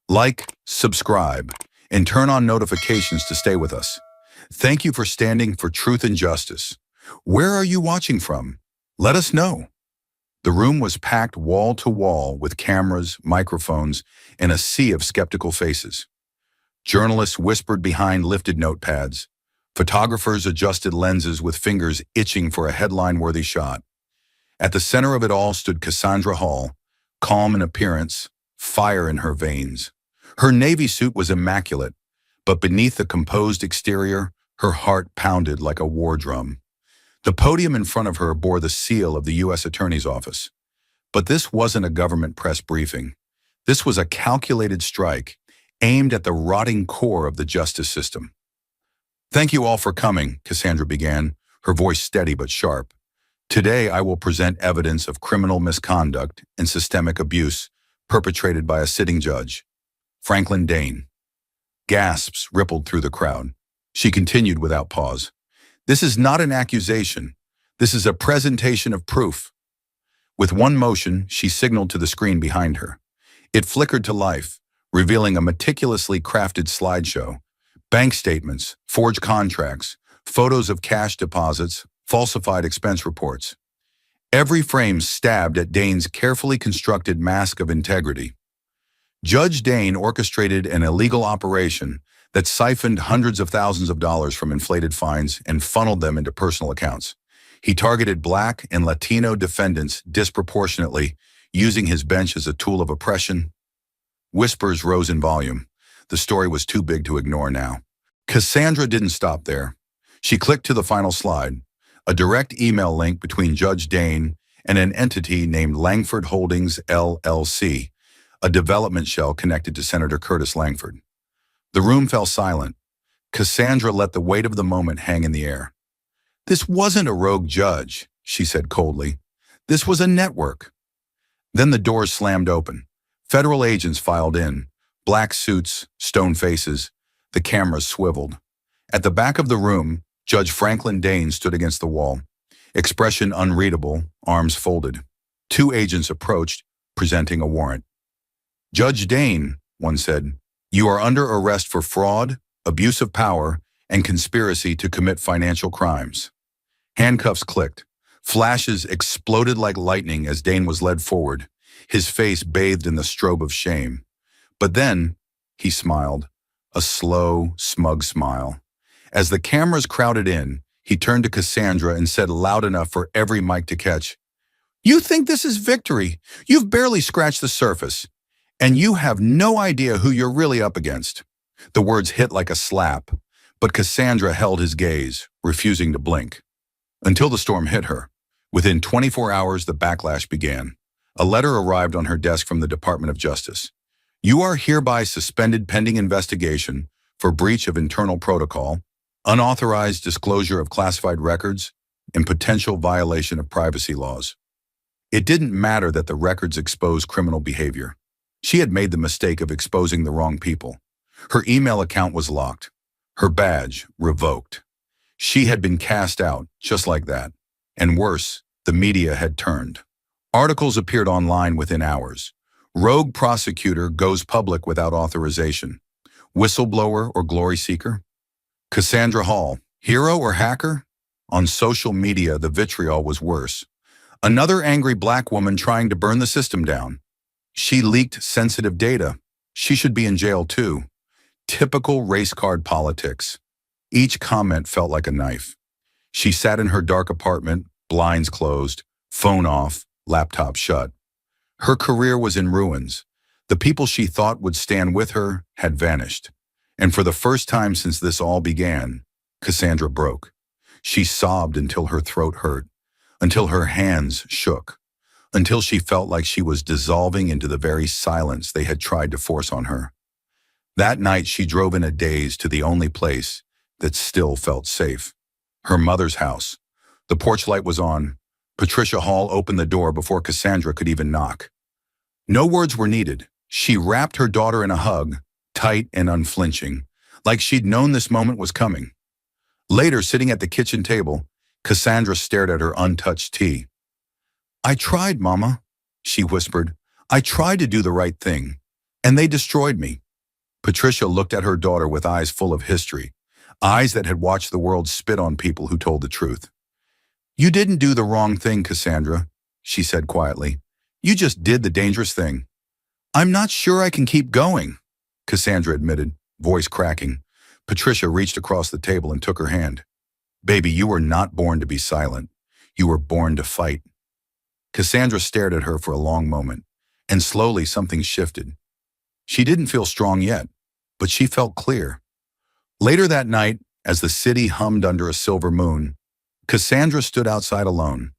Like, subscribe, and turn on notifications to stay with us. Thank you for standing for truth and justice. Where are you watching from? Let us know. The room was packed wall to wall with cameras, microphones, and a sea of skeptical faces. Journalists whispered behind lifted notepads. Photographers adjusted lenses with fingers itching for a headline-worthy shot. At the center of it all stood Cassandra Hall, calm in appearance, fire in her veins. Her navy suit was immaculate, but beneath the composed exterior, her heart pounded like a war drum. The podium in front of her bore the seal of the U.S. Attorney's Office. But this wasn't a government press briefing. This was a calculated strike aimed at the rotting core of the justice system. Thank you all for coming, Cassandra began, her voice steady but sharp. Today I will present evidence of criminal misconduct and systemic abuse perpetrated by a sitting judge, Franklin Dane. Gasps rippled through the crowd. She continued without pause. This is not an accusation. This is a presentation of proof. With one motion, she signaled to the screen behind her. It flickered to life, revealing a meticulously crafted slideshow. Bank statements, forged contracts, photos of cash deposits, falsified expense reports. Every frame stabbed at Dane's carefully constructed mask of integrity. Judge Dane orchestrated an illegal operation that siphoned hundreds of thousands of dollars from inflated fines and funneled them into personal accounts. He targeted Black and Latino defendants disproportionately, using his bench as a tool of oppression. Whispers rose in volume. The story was too big to ignore now. Cassandra didn't stop there. She clicked to the final slide, a direct email link between Judge Dane and an entity named Langford Holdings, LLC, a development shell connected to Senator Curtis Langford. The room fell silent. Cassandra let the weight of the moment hang in the air. This wasn't a rogue judge, she said coldly. This was a network. Then the doors slammed open. Federal agents filed in. Black suits, stone faces. The cameras swiveled. At the back of the room, Judge Franklin Dane stood against the wall. Expression unreadable, arms folded. Two agents approached, presenting a warrant. Judge Dane, one said, you are under arrest for fraud, abuse of power, and conspiracy to commit financial crimes. Handcuffs clicked. Flashes exploded like lightning as Dane was led forward, his face bathed in the strobe of shame. But then, he smiled, a slow, smug smile. As the cameras crowded in, he turned to Cassandra and said loud enough for every mic to catch, "You think this is victory? You've barely scratched the surface. And you have no idea who you're really up against." The words hit like a slap, but Cassandra held his gaze, refusing to blink. Until the storm hit her. Within 24 hours, the backlash began. A letter arrived on her desk from the Department of Justice. You are hereby suspended pending investigation for breach of internal protocol, unauthorized disclosure of classified records, and potential violation of privacy laws. It didn't matter that the records exposed criminal behavior. She had made the mistake of exposing the wrong people. Her email account was locked. Her badge revoked. She had been cast out, just like that. And worse, the media had turned. Articles appeared online within hours. Rogue prosecutor goes public without authorization. Whistleblower or glory seeker? Cassandra Hall, hero or hacker? On social media, the vitriol was worse. Another angry Black woman trying to burn the system down. She leaked sensitive data. She should be in jail too. Typical race card politics. Each comment felt like a knife. She sat in her dark apartment, blinds closed, phone off, laptop shut. Her career was in ruins. The people she thought would stand with her had vanished. And for the first time since this all began, Cassandra broke. She sobbed until her throat hurt, until her hands shook, until she felt like she was dissolving into the very silence they had tried to force on her. That night, she drove in a daze to the only place that still felt safe, her mother's house. The porch light was on. Patricia Hall opened the door before Cassandra could even knock. No words were needed. She wrapped her daughter in a hug, tight and unflinching, like she'd known this moment was coming. Later, sitting at the kitchen table, Cassandra stared at her untouched tea. "I tried, Mama," she whispered. "I tried to do the right thing, and they destroyed me." Patricia looked at her daughter with eyes full of history, eyes that had watched the world spit on people who told the truth. "You didn't do the wrong thing, Cassandra," she said quietly. "You just did the dangerous thing." "I'm not sure I can keep going," Cassandra admitted, voice cracking. Patricia reached across the table and took her hand. "Baby, you were not born to be silent. You were born to fight." Cassandra stared at her for a long moment, and slowly something shifted. She didn't feel strong yet, but she felt clear. Later that night, as the city hummed under a silver moon, Cassandra stood outside alone.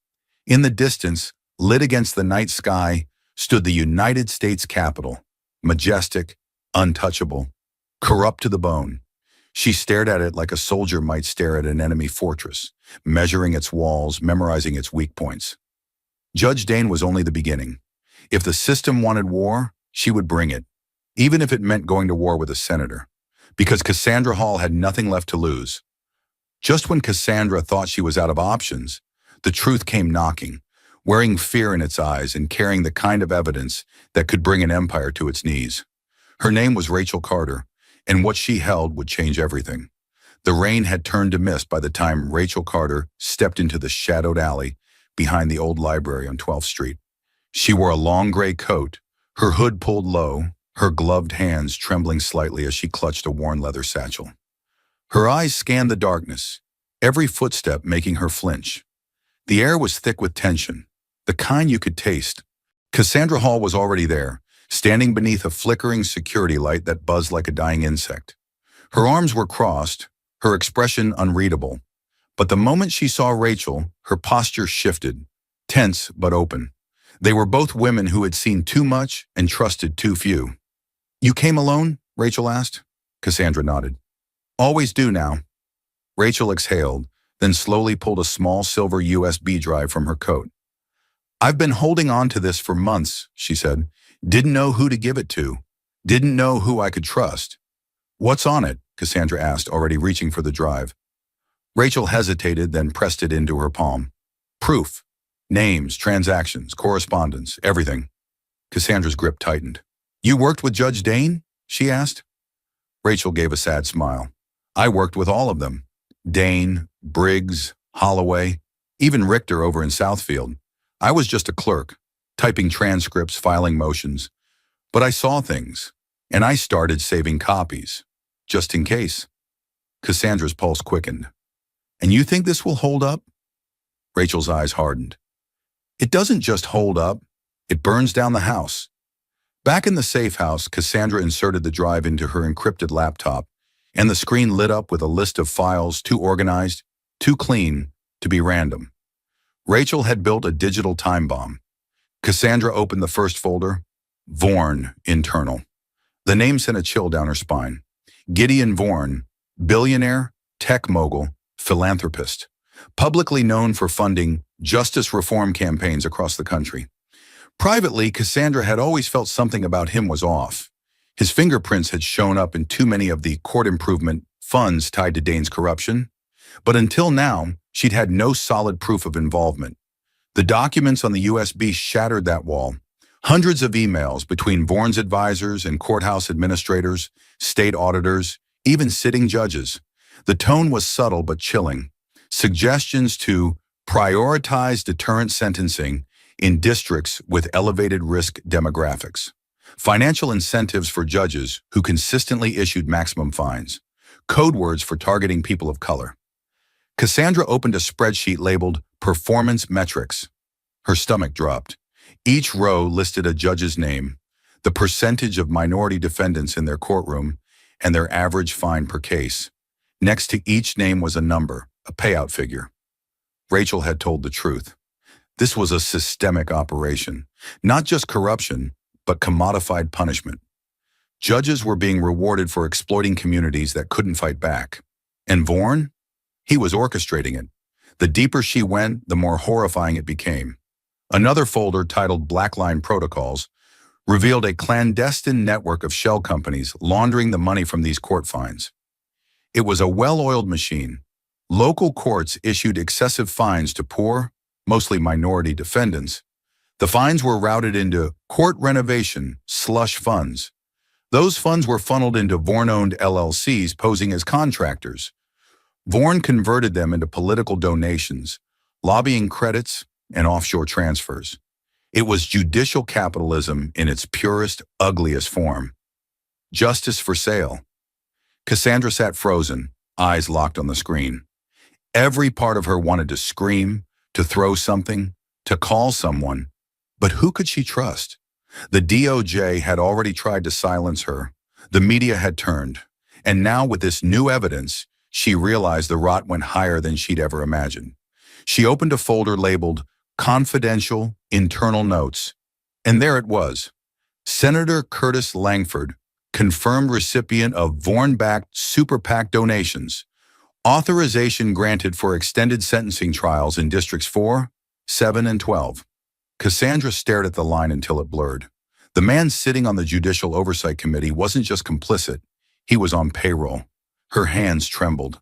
In the distance, lit against the night sky, stood the United States Capitol, majestic, untouchable, corrupt to the bone. She stared at it like a soldier might stare at an enemy fortress, measuring its walls, memorizing its weak points. Judge Dane was only the beginning. If the system wanted war, she would bring it, even if it meant going to war with a senator, because Cassandra Hall had nothing left to lose. Just when Cassandra thought she was out of options, the truth came knocking, wearing fear in its eyes and carrying the kind of evidence that could bring an empire to its knees. Her name was Rachel Carter, and what she held would change everything. The rain had turned to mist by the time Rachel Carter stepped into the shadowed alley behind the old library on 12th Street. She wore a long gray coat, her hood pulled low, her gloved hands trembling slightly as she clutched a worn leather satchel. Her eyes scanned the darkness, every footstep making her flinch. The air was thick with tension, the kind you could taste. Cassandra Hall was already there, standing beneath a flickering security light that buzzed like a dying insect. Her arms were crossed, her expression unreadable. But the moment she saw Rachel, her posture shifted, tense but open. They were both women who had seen too much and trusted too few. "You came alone?" Rachel asked. Cassandra nodded. "Always do now." Rachel exhaled, then slowly pulled a small silver USB drive from her coat. "I've been holding on to this for months," she said. "Didn't know who to give it to. Didn't know who I could trust." "What's on it?" Cassandra asked, already reaching for the drive. Rachel hesitated, then pressed it into her palm. "Proof. Names, transactions, correspondence, everything." Cassandra's grip tightened. "You worked with Judge Dane?" she asked. Rachel gave a sad smile. "I worked with all of them. Dane, Briggs, Holloway, even Richter over in Southfield. I was just a clerk, typing transcripts, filing motions. But I saw things, and I started saving copies, just in case." Cassandra's pulse quickened. "And you think this will hold up?" Rachel's eyes hardened. "It doesn't just hold up, it burns down the house." Back in the safe house, Cassandra inserted the drive into her encrypted laptop, and the screen lit up with a list of files too organized, too clean, to be random. Rachel had built a digital time bomb. Cassandra opened the first folder, Vorn, internal. The name sent a chill down her spine. Gideon Vorn, billionaire, tech mogul, philanthropist, publicly known for funding justice reform campaigns across the country. Privately, Cassandra had always felt something about him was off. His fingerprints had shown up in too many of the court improvement funds tied to Dane's corruption. But until now, she'd had no solid proof of involvement. The documents on the USB shattered that wall. Hundreds of emails between Vorn's advisors and courthouse administrators, state auditors, even sitting judges. The tone was subtle but chilling. Suggestions to prioritize deterrent sentencing in districts with elevated risk demographics. Financial incentives for judges who consistently issued maximum fines. Code words for targeting people of color. Cassandra opened a spreadsheet labeled Performance Metrics. Her stomach dropped. Each row listed a judge's name, the percentage of minority defendants in their courtroom, and their average fine per case. Next to each name was a number, a payout figure. Rachel had told the truth. This was a systemic operation, not just corruption, but commodified punishment. Judges were being rewarded for exploiting communities that couldn't fight back. And Vorn? He was orchestrating it. The deeper she went, the more horrifying it became. Another folder titled Black Line Protocols revealed a clandestine network of shell companies laundering the money from these court fines. It was a well-oiled machine. Local courts issued excessive fines to poor, mostly minority defendants. The fines were routed into court renovation slush funds. Those funds were funneled into Vaughan-owned LLCs posing as contractors. Vaughan converted them into political donations, lobbying credits, and offshore transfers. It was judicial capitalism in its purest, ugliest form. Justice for sale. Cassandra sat frozen, eyes locked on the screen. Every part of her wanted to scream, to throw something, to call someone. But who could she trust? The DOJ had already tried to silence her. The media had turned. And now with this new evidence, she realized the rot went higher than she'd ever imagined. She opened a folder labeled Confidential Internal Notes. And there it was. Senator Curtis Langford, confirmed recipient of Vaughan-backed Super PAC donations. Authorization granted for extended sentencing trials in Districts 4, 7, and 12. Cassandra stared at the line until it blurred. The man sitting on the Judicial Oversight Committee wasn't just complicit, he was on payroll. Her hands trembled.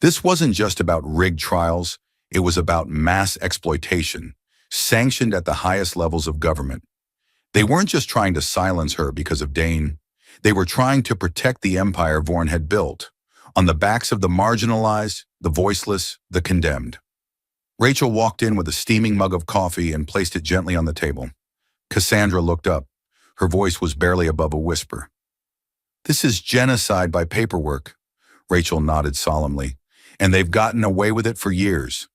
This wasn't just about rigged trials, it was about mass exploitation, sanctioned at the highest levels of government. They weren't just trying to silence her because of Dane. They were trying to protect the empire Vaughan had built, on the backs of the marginalized, the voiceless, the condemned. Rachel walked in with a steaming mug of coffee and placed it gently on the table. Cassandra looked up. Her voice was barely above a whisper. "This is genocide by paperwork," Rachel nodded solemnly, "and they've gotten away with it for years."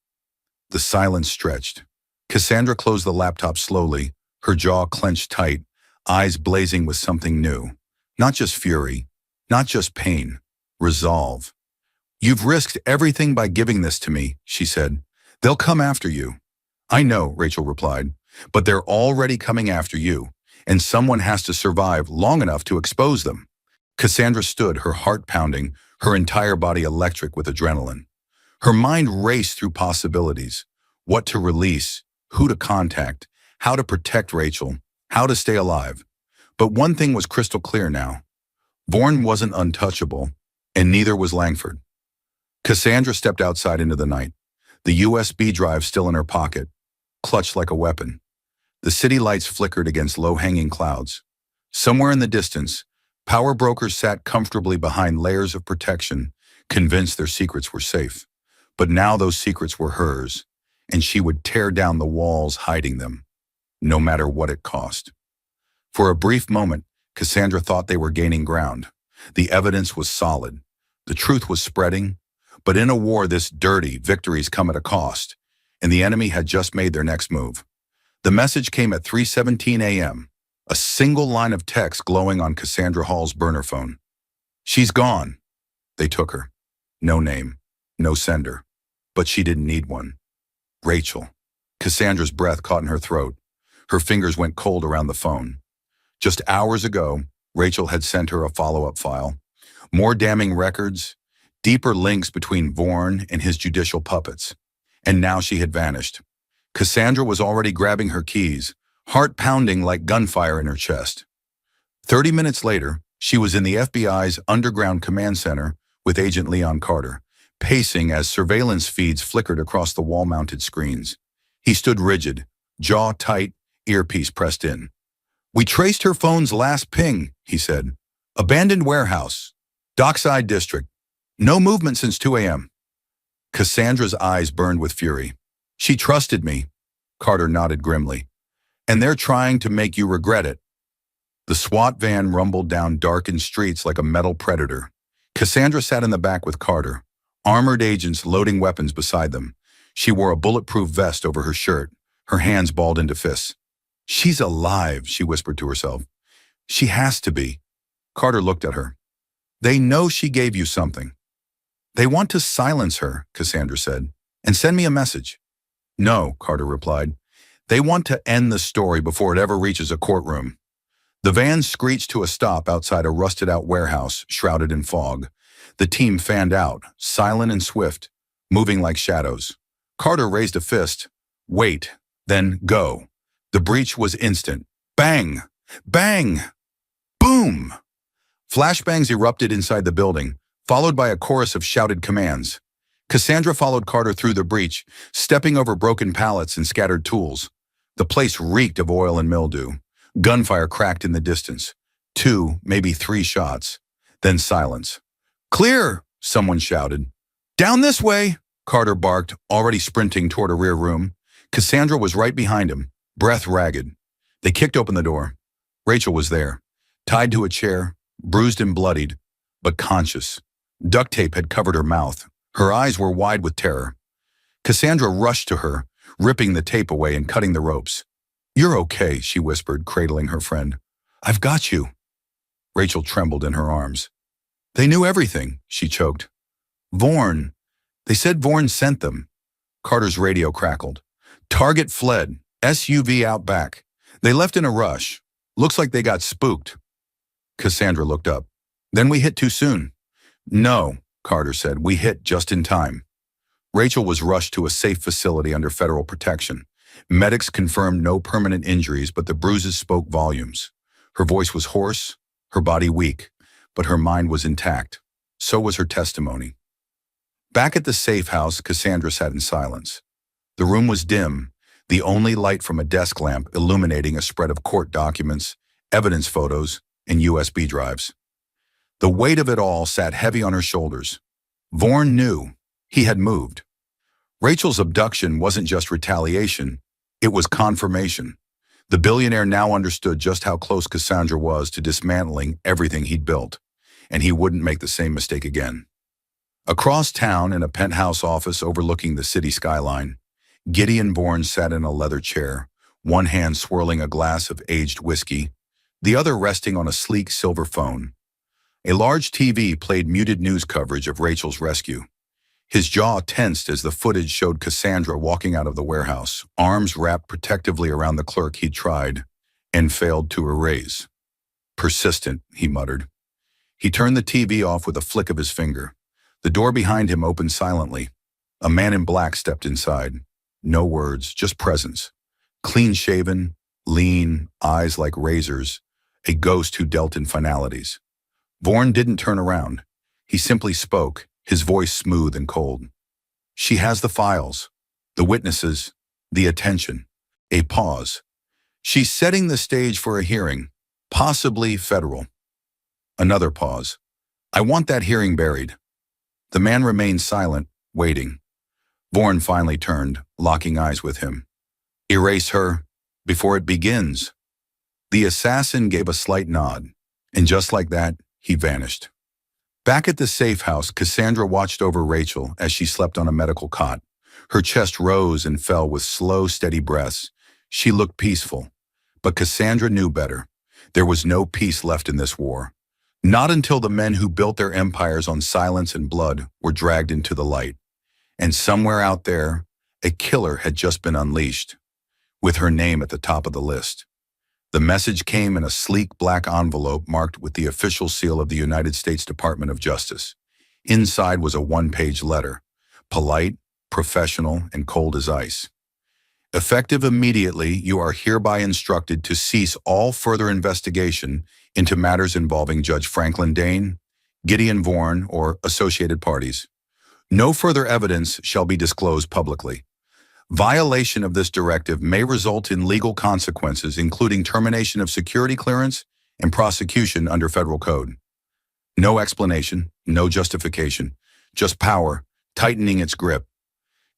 The silence stretched. Cassandra closed the laptop slowly, her jaw clenched tight, eyes blazing with something new. Not just fury, not just pain, resolve. "You've risked everything by giving this to me," she said. "They'll come after you." "I know," Rachel replied, "but they're already coming after you, and someone has to survive long enough to expose them." Cassandra stood, her heart pounding, her entire body electric with adrenaline. Her mind raced through possibilities. What to release, who to contact, how to protect Rachel, how to stay alive. But one thing was crystal clear now. Vaughan wasn't untouchable, and neither was Langford. Cassandra stepped outside into the night, the USB drive still in her pocket, clutched like a weapon. The city lights flickered against low-hanging clouds. Somewhere in the distance, power brokers sat comfortably behind layers of protection, convinced their secrets were safe. But now those secrets were hers, and she would tear down the walls hiding them, no matter what it cost. For a brief moment, Cassandra thought they were gaining ground. The evidence was solid. The truth was spreading. But in a war this dirty, victories come at a cost, and the enemy had just made their next move. The message came at 3:17 a.m., a single line of text glowing on Cassandra Hall's burner phone. "She's gone." They took her. No name, no sender. But she didn't need one. Rachel. Cassandra's breath caught in her throat. Her fingers went cold around the phone. Just hours ago, Rachel had sent her a follow-up file. More damning records, deeper links between Vaughan and his judicial puppets. And now she had vanished. Cassandra was already grabbing her keys, heart pounding like gunfire in her chest. 30 minutes later, she was in the FBI's underground command center with Agent Leon Carter, pacing as surveillance feeds flickered across the wall-mounted screens. He stood rigid, jaw tight, earpiece pressed in. "We traced her phone's last ping," he said. "Abandoned warehouse. Dockside District. No movement since 2 a.m. Cassandra's eyes burned with fury. "She trusted me," Carter nodded grimly. "And they're trying to make you regret it." The SWAT van rumbled down darkened streets like a metal predator. Cassandra sat in the back with Carter, armored agents loading weapons beside them. She wore a bulletproof vest over her shirt, her hands balled into fists. "She's alive," she whispered to herself. "She has to be." Carter looked at her. "They know she gave you something." "They want to silence her," Cassandra said, "and send me a message." "No," Carter replied. "They want to end the story before it ever reaches a courtroom." The van screeched to a stop outside a rusted-out warehouse shrouded in fog. The team fanned out, silent and swift, moving like shadows. Carter raised a fist. "Wait, then go." The breach was instant. Bang! Bang! Boom! Flashbangs erupted inside the building, followed by a chorus of shouted commands. Cassandra followed Carter through the breach, stepping over broken pallets and scattered tools. The place reeked of oil and mildew. Gunfire cracked in the distance. 2, maybe 3 shots. Then silence. "Clear!" someone shouted. "Down this way!" Carter barked, already sprinting toward a rear room. Cassandra was right behind him, breath ragged. They kicked open the door. Rachel was there, tied to a chair, bruised and bloodied, but conscious. Duct tape had covered her mouth. Her eyes were wide with terror. Cassandra rushed to her, ripping the tape away and cutting the ropes. "You're okay," she whispered, cradling her friend. "I've got you." Rachel trembled in her arms. "They knew everything," she choked. "Vorn. They said Vorn sent them." Carter's radio crackled. "Target fled. SUV out back. They left in a rush. Looks like they got spooked." Cassandra looked up. "Then we hit too soon." "No," Carter said. "We hit just in time." Rachel was rushed to a safe facility under federal protection. Medics confirmed no permanent injuries, but the bruises spoke volumes. Her voice was hoarse, her body weak, but her mind was intact. So was her testimony. Back at the safe house, Cassandra sat in silence. The room was dim, the only light from a desk lamp illuminating a spread of court documents, evidence photos, and USB drives. The weight of it all sat heavy on her shoulders. Vorn knew. He had moved. Rachel's abduction wasn't just retaliation, it was confirmation. The billionaire now understood just how close Cassandra was to dismantling everything he'd built, and he wouldn't make the same mistake again. Across town, in a penthouse office overlooking the city skyline, Gideon Bourne sat in a leather chair, one hand swirling a glass of aged whiskey, the other resting on a sleek silver phone. A large TV played muted news coverage of Rachel's rescue. His jaw tensed as the footage showed Cassandra walking out of the warehouse, arms wrapped protectively around the clerk he'd tried and failed to erase. "Persistent," he muttered. He turned the TV off with a flick of his finger. The door behind him opened silently. A man in black stepped inside. No words, just presence. Clean-shaven, lean, eyes like razors, a ghost who dealt in finalities. Vorn didn't turn around. He simply spoke, his voice smooth and cold. "She has the files, the witnesses, the attention." A pause. "She's setting the stage for a hearing, possibly federal." Another pause. "I want that hearing buried." The man remained silent, waiting. Vorn finally turned, locking eyes with him. "Erase her before it begins." The assassin gave a slight nod, and just like that, he vanished. Back at the safe house, Cassandra watched over Rachel as she slept on a medical cot. Her chest rose and fell with slow, steady breaths. She looked peaceful, but Cassandra knew better. There was no peace left in this war. Not until the men who built their empires on silence and blood were dragged into the light. And somewhere out there, a killer had just been unleashed, with her name at the top of the list. The message came in a sleek black envelope marked with the official seal of the United States Department of Justice. Inside was a one-page letter, polite, professional, and cold as ice. "Effective immediately, you are hereby instructed to cease all further investigation into matters involving Judge Franklin Dane, Gideon Vorn, or associated parties. No further evidence shall be disclosed publicly. Violation of this directive may result in legal consequences, including termination of security clearance and prosecution under federal code." No explanation, no justification, just power, tightening its grip.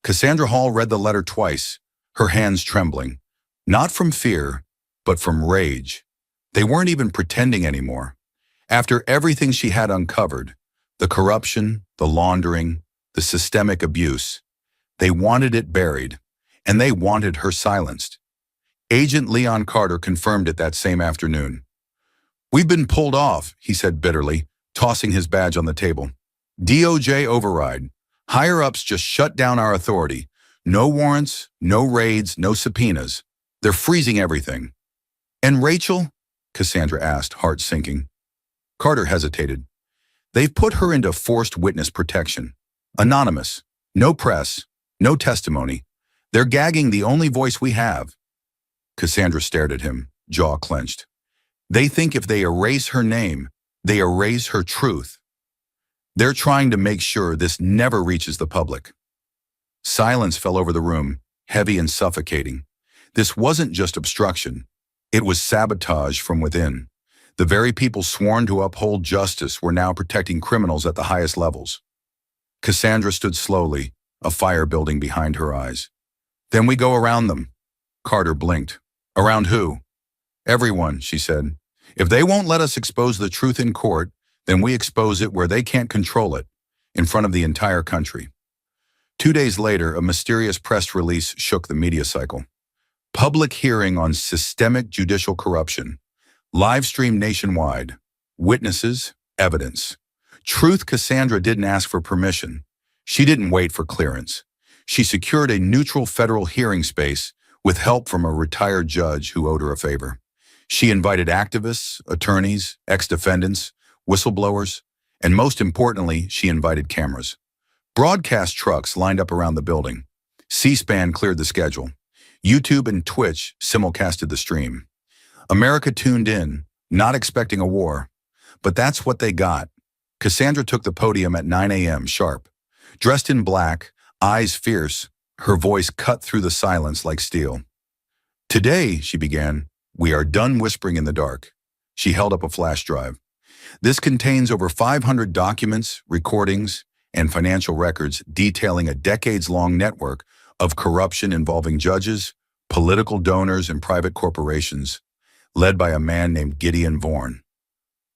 Cassandra Hall read the letter twice, her hands trembling, not from fear, but from rage. They weren't even pretending anymore. After everything she had uncovered, the corruption, the laundering, the systemic abuse, they wanted it buried, and they wanted her silenced. Agent Leon Carter confirmed it that same afternoon. "We've been pulled off," he said bitterly, tossing his badge on the table. "DOJ override. Higher-ups just shut down our authority. No warrants, no raids, no subpoenas. They're freezing everything." "And Rachel?" Cassandra asked, heart sinking. Carter hesitated. "They've put her into forced witness protection. Anonymous. No press. No testimony. They're gagging the only voice we have." Cassandra stared at him, jaw clenched. They think if they erase her name, they erase her truth. They're trying to make sure this never reaches the public. Silence fell over the room, heavy and suffocating. This wasn't just obstruction. It was sabotage from within. The very people sworn to uphold justice were now protecting criminals at the highest levels. Cassandra stood slowly, a fire building behind her eyes. Then we go around them. Carter blinked. Around who? Everyone, she said. If they won't let us expose the truth in court, then we expose it where they can't control it, in front of the entire country. 2 days later, a mysterious press release shook the media cycle. Public hearing on systemic judicial corruption. Live streamed nationwide. Witnesses, evidence. Truth, Cassandra didn't ask for permission. She didn't wait for clearance. She secured a neutral federal hearing space with help from a retired judge who owed her a favor. She invited activists, attorneys, ex-defendants, whistleblowers, and most importantly, she invited cameras. Broadcast trucks lined up around the building. C-SPAN cleared the schedule. YouTube and Twitch simulcasted the stream. America tuned in, not expecting a war. But that's what they got. Cassandra took the podium at 9 a.m. sharp. Dressed in black, eyes fierce, her voice cut through the silence like steel. Today, she began, we are done whispering in the dark. She held up a flash drive. This contains over 500 documents, recordings, and financial records detailing a decades-long network of corruption involving judges, political donors, and private corporations, led by a man named Gideon Vaughan.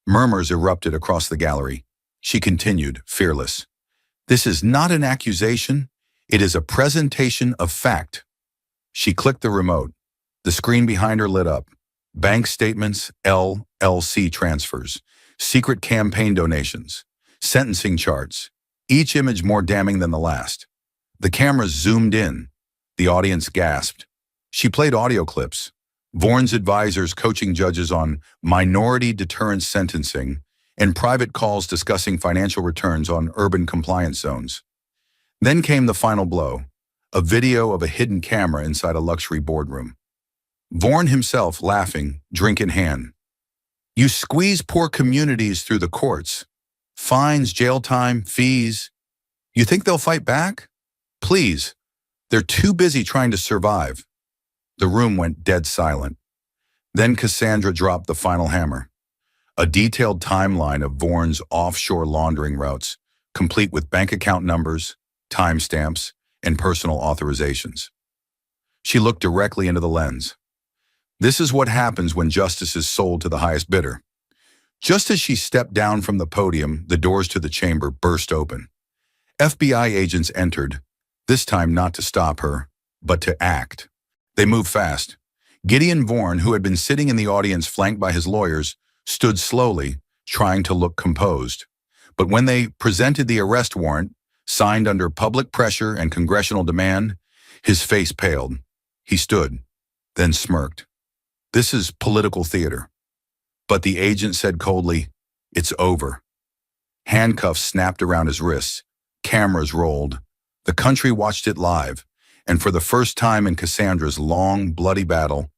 Murmurs erupted across the gallery. She continued, fearless. This is not an accusation. It is a presentation of fact. She clicked the remote. The screen behind her lit up. Bank statements, LLC transfers, secret campaign donations, sentencing charts, each image more damning than the last. The cameras zoomed in. The audience gasped. She played audio clips. Vaughan's advisors coaching judges on minority deterrence sentencing and private calls discussing financial returns on urban compliance zones. Then came the final blow, a video of a hidden camera inside a luxury boardroom. Vaughan himself laughing, drink in hand. You squeeze poor communities through the courts. Fines, jail time, fees. You think they'll fight back? Please. They're too busy trying to survive. The room went dead silent. Then Cassandra dropped the final hammer. A detailed timeline of Vaughan's offshore laundering routes, complete with bank account numbers, timestamps, and personal authorizations. She looked directly into the lens. This is what happens when justice is sold to the highest bidder. Just as she stepped down from the podium, the doors to the chamber burst open. FBI agents entered, this time not to stop her, but to act. They moved fast. Gideon Vaughan, who had been sitting in the audience flanked by his lawyers, stood slowly, trying to look composed. But when they presented the arrest warrant, signed under public pressure and congressional demand, his face paled. He stood, then smirked. This is political theater. But the agent said coldly, it's over. Handcuffs snapped around his wrists. Cameras rolled. The country watched it live. And for the first time in Cassandra's long, bloody battle,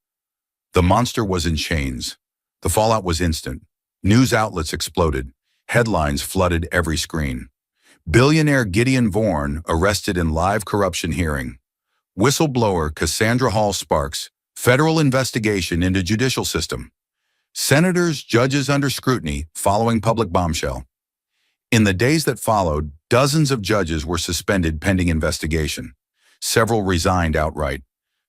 the monster was in chains. The fallout was instant. News outlets exploded. Headlines flooded every screen. Billionaire Gideon Vaughan arrested in live corruption hearing. Whistleblower Cassandra Hall Sparks, federal investigation into judicial system. Senators, judges under scrutiny following public bombshell. In the days that followed, dozens of judges were suspended pending investigation. Several resigned outright.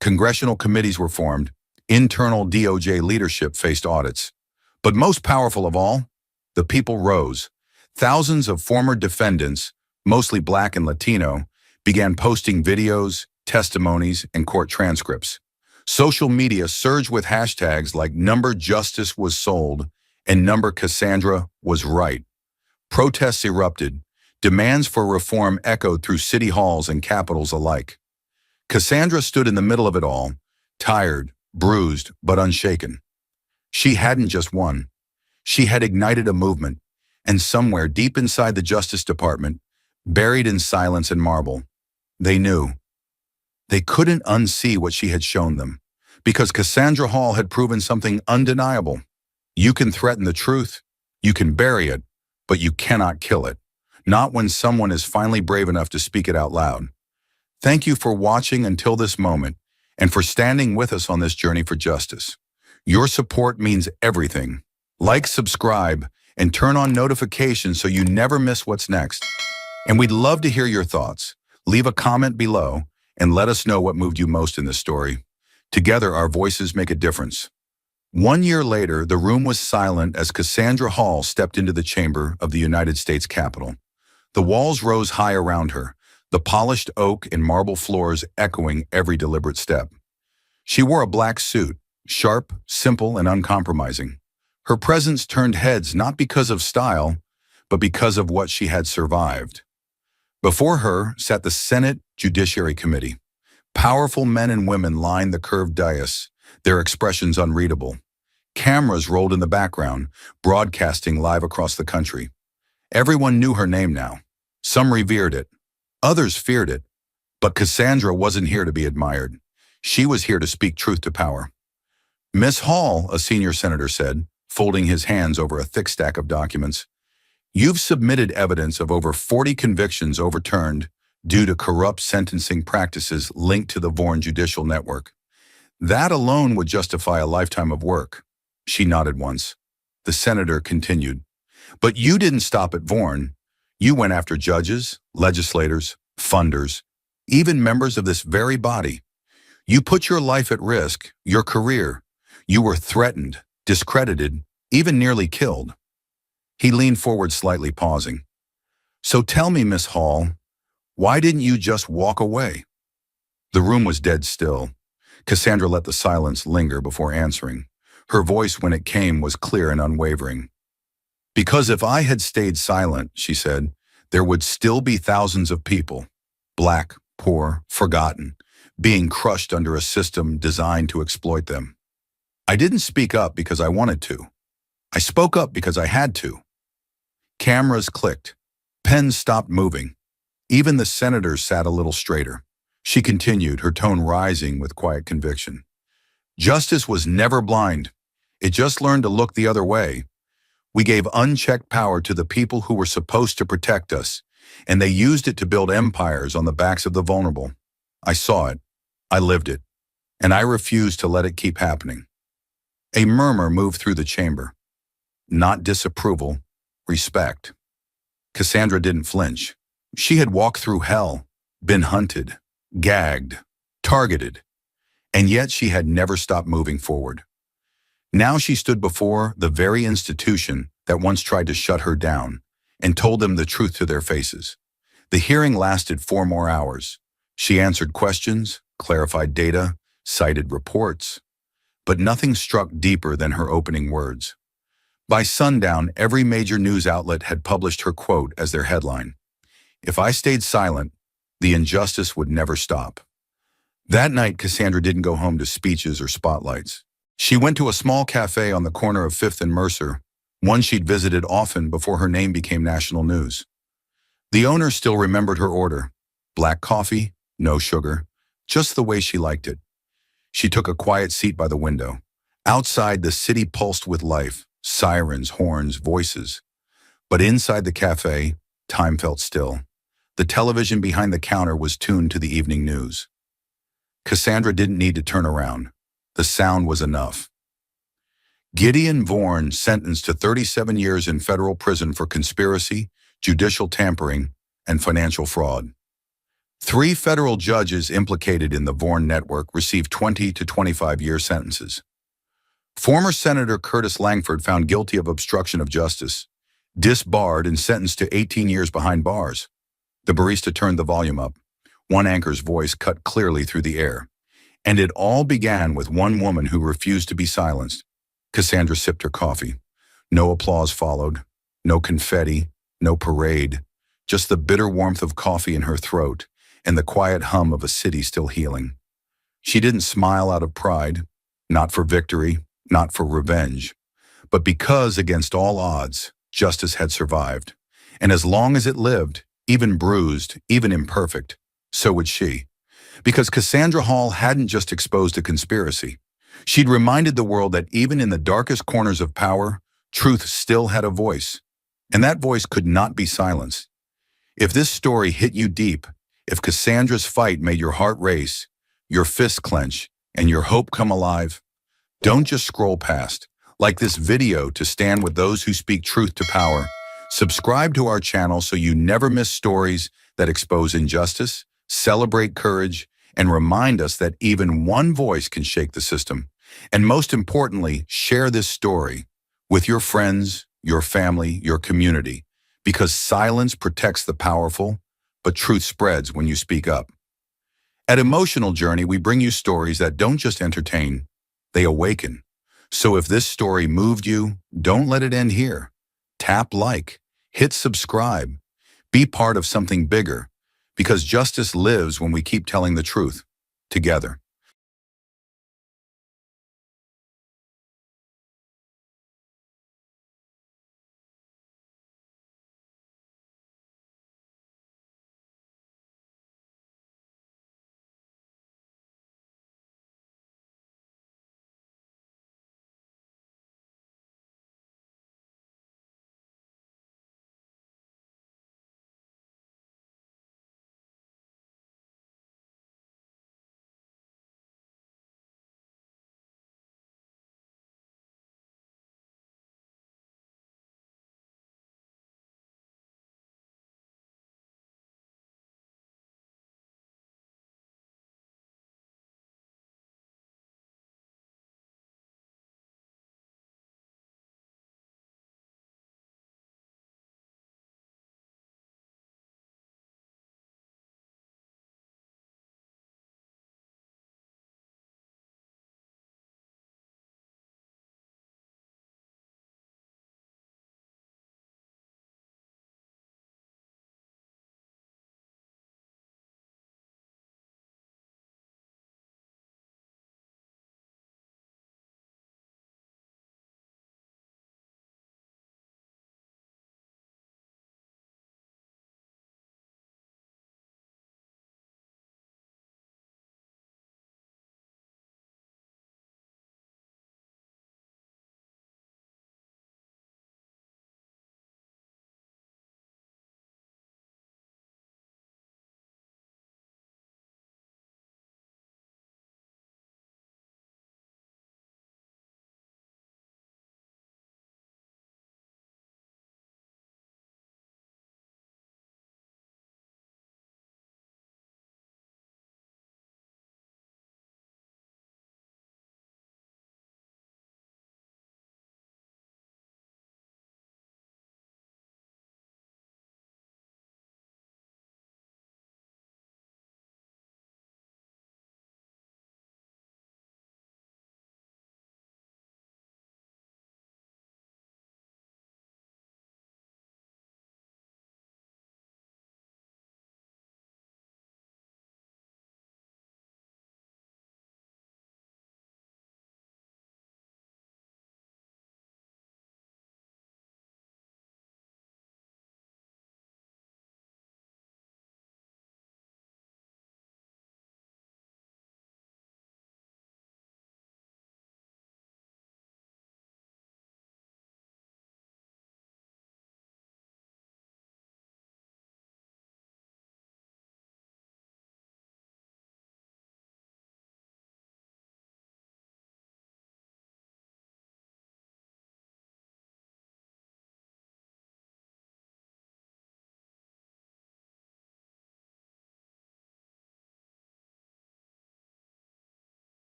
Congressional committees were formed. Internal DOJ leadership faced audits. But most powerful of all, the people rose. Thousands of former defendants, mostly Black and Latino, began posting videos, testimonies, and court transcripts. Social media surged with hashtags like #Justice was sold and #Cassandra was right. Protests erupted. Demands for reform echoed through city halls and capitals alike. Cassandra stood in the middle of it all, tired, bruised, but unshaken. She hadn't just won. She had ignited a movement, and somewhere deep inside the Justice Department, buried in silence and marble, they knew. They couldn't unsee what she had shown them, because Cassandra Hall had proven something undeniable. You can threaten the truth, you can bury it, but you cannot kill it. Not when someone is finally brave enough to speak it out loud. Thank you for watching until this moment and for standing with us on this journey for justice. Your support means everything. Like, subscribe, and turn on notifications so you never miss what's next. And we'd love to hear your thoughts. Leave a comment below and let us know what moved you most in this story. Together, our voices make a difference. 1 year later, the room was silent as Cassandra Hall stepped into the chamber of the United States Capitol. The walls rose high around her, the polished oak and marble floors echoing every deliberate step. She wore a black suit, sharp, simple, and uncompromising. Her presence turned heads not because of style, but because of what she had survived. Before her sat the Senate Judiciary Committee. Powerful men and women lined the curved dais, their expressions unreadable. Cameras rolled in the background, broadcasting live across the country. Everyone knew her name now. Some revered it. Others feared it. But Cassandra wasn't here to be admired. She was here to speak truth to power. "Miss Hall," a senior senator said, folding his hands over a thick stack of documents, "you've submitted evidence of over 40 convictions overturned due to corrupt sentencing practices linked to the Vaughan judicial network. That alone would justify a lifetime of work." She nodded once. The senator continued, "But you didn't stop at Vaughan. You went after judges, legislators, funders, even members of this very body. You put your life at risk, your career. You were threatened, discredited, even nearly killed." He leaned forward slightly, pausing. "So tell me, Miss Hall, why didn't you just walk away?" The room was dead still. Cassandra let the silence linger before answering. Her voice, when it came, was clear and unwavering. "Because if I had stayed silent," she said, "there would still be thousands of people, black, poor, forgotten, being crushed under a system designed to exploit them. I didn't speak up because I wanted to. I spoke up because I had to." Cameras clicked. Pens stopped moving. Even the senator sat a little straighter. She continued, her tone rising with quiet conviction. "Justice was never blind. It just learned to look the other way. We gave unchecked power to the people who were supposed to protect us, and they used it to build empires on the backs of the vulnerable. I saw it. I lived it. And I refused to let it keep happening." A murmur moved through the chamber. Not disapproval, respect. Cassandra didn't flinch. She had walked through hell, been hunted, gagged, targeted, and yet she had never stopped moving forward. Now she stood before the very institution that once tried to shut her down and told them the truth to their faces. The hearing lasted 4 more hours. She answered questions, clarified data, cited reports, but nothing struck deeper than her opening words. By sundown, every major news outlet had published her quote as their headline. "If I stayed silent, the injustice would never stop." That night, Cassandra didn't go home to speeches or spotlights. She went to a small cafe on the corner of 5th and Mercer, one she'd visited often before her name became national news. The owner still remembered her order: black coffee, no sugar, just the way she liked it. She took a quiet seat by the window. Outside, the city pulsed with life, sirens, horns, voices. But inside the cafe, time felt still. The television behind the counter was tuned to the evening news. Cassandra didn't need to turn around. The sound was enough. Gideon Vaughan sentenced to 37 years in federal prison for conspiracy, judicial tampering, and financial fraud. 3 federal judges implicated in the Vaughan network received 20 to 25-year sentences. Former Senator Curtis Langford found guilty of obstruction of justice, disbarred and sentenced to 18 years behind bars. The barista turned the volume up. One anchor's voice cut clearly through the air. And it all began with one woman who refused to be silenced. Cassandra sipped her coffee. No applause followed, no confetti, no parade, just the bitter warmth of coffee in her throat and the quiet hum of a city still healing. She didn't smile out of pride, not for victory, not for revenge, but because, against all odds, justice had survived. And as long as it lived, even bruised, even imperfect, so would she. Because Cassandra Hall hadn't just exposed a conspiracy. She'd reminded the world that even in the darkest corners of power, truth still had a voice, and that voice could not be silenced. If this story hit you deep, if Cassandra's fight made your heart race, your fists clench, and your hope come alive, don't just scroll past. Like this video to stand with those who speak truth to power. Subscribe to our channel so you never miss stories that expose injustice, celebrate courage, and remind us that even one voice can shake the system. And most importantly, share this story with your friends, your family, your community, because silence protects the powerful, but truth spreads when you speak up. At Emotional Journey, we bring you stories that don't just entertain, they awaken. So if this story moved you, don't let it end here. Tap like, hit subscribe, be part of something bigger, because justice lives when we keep telling the truth together.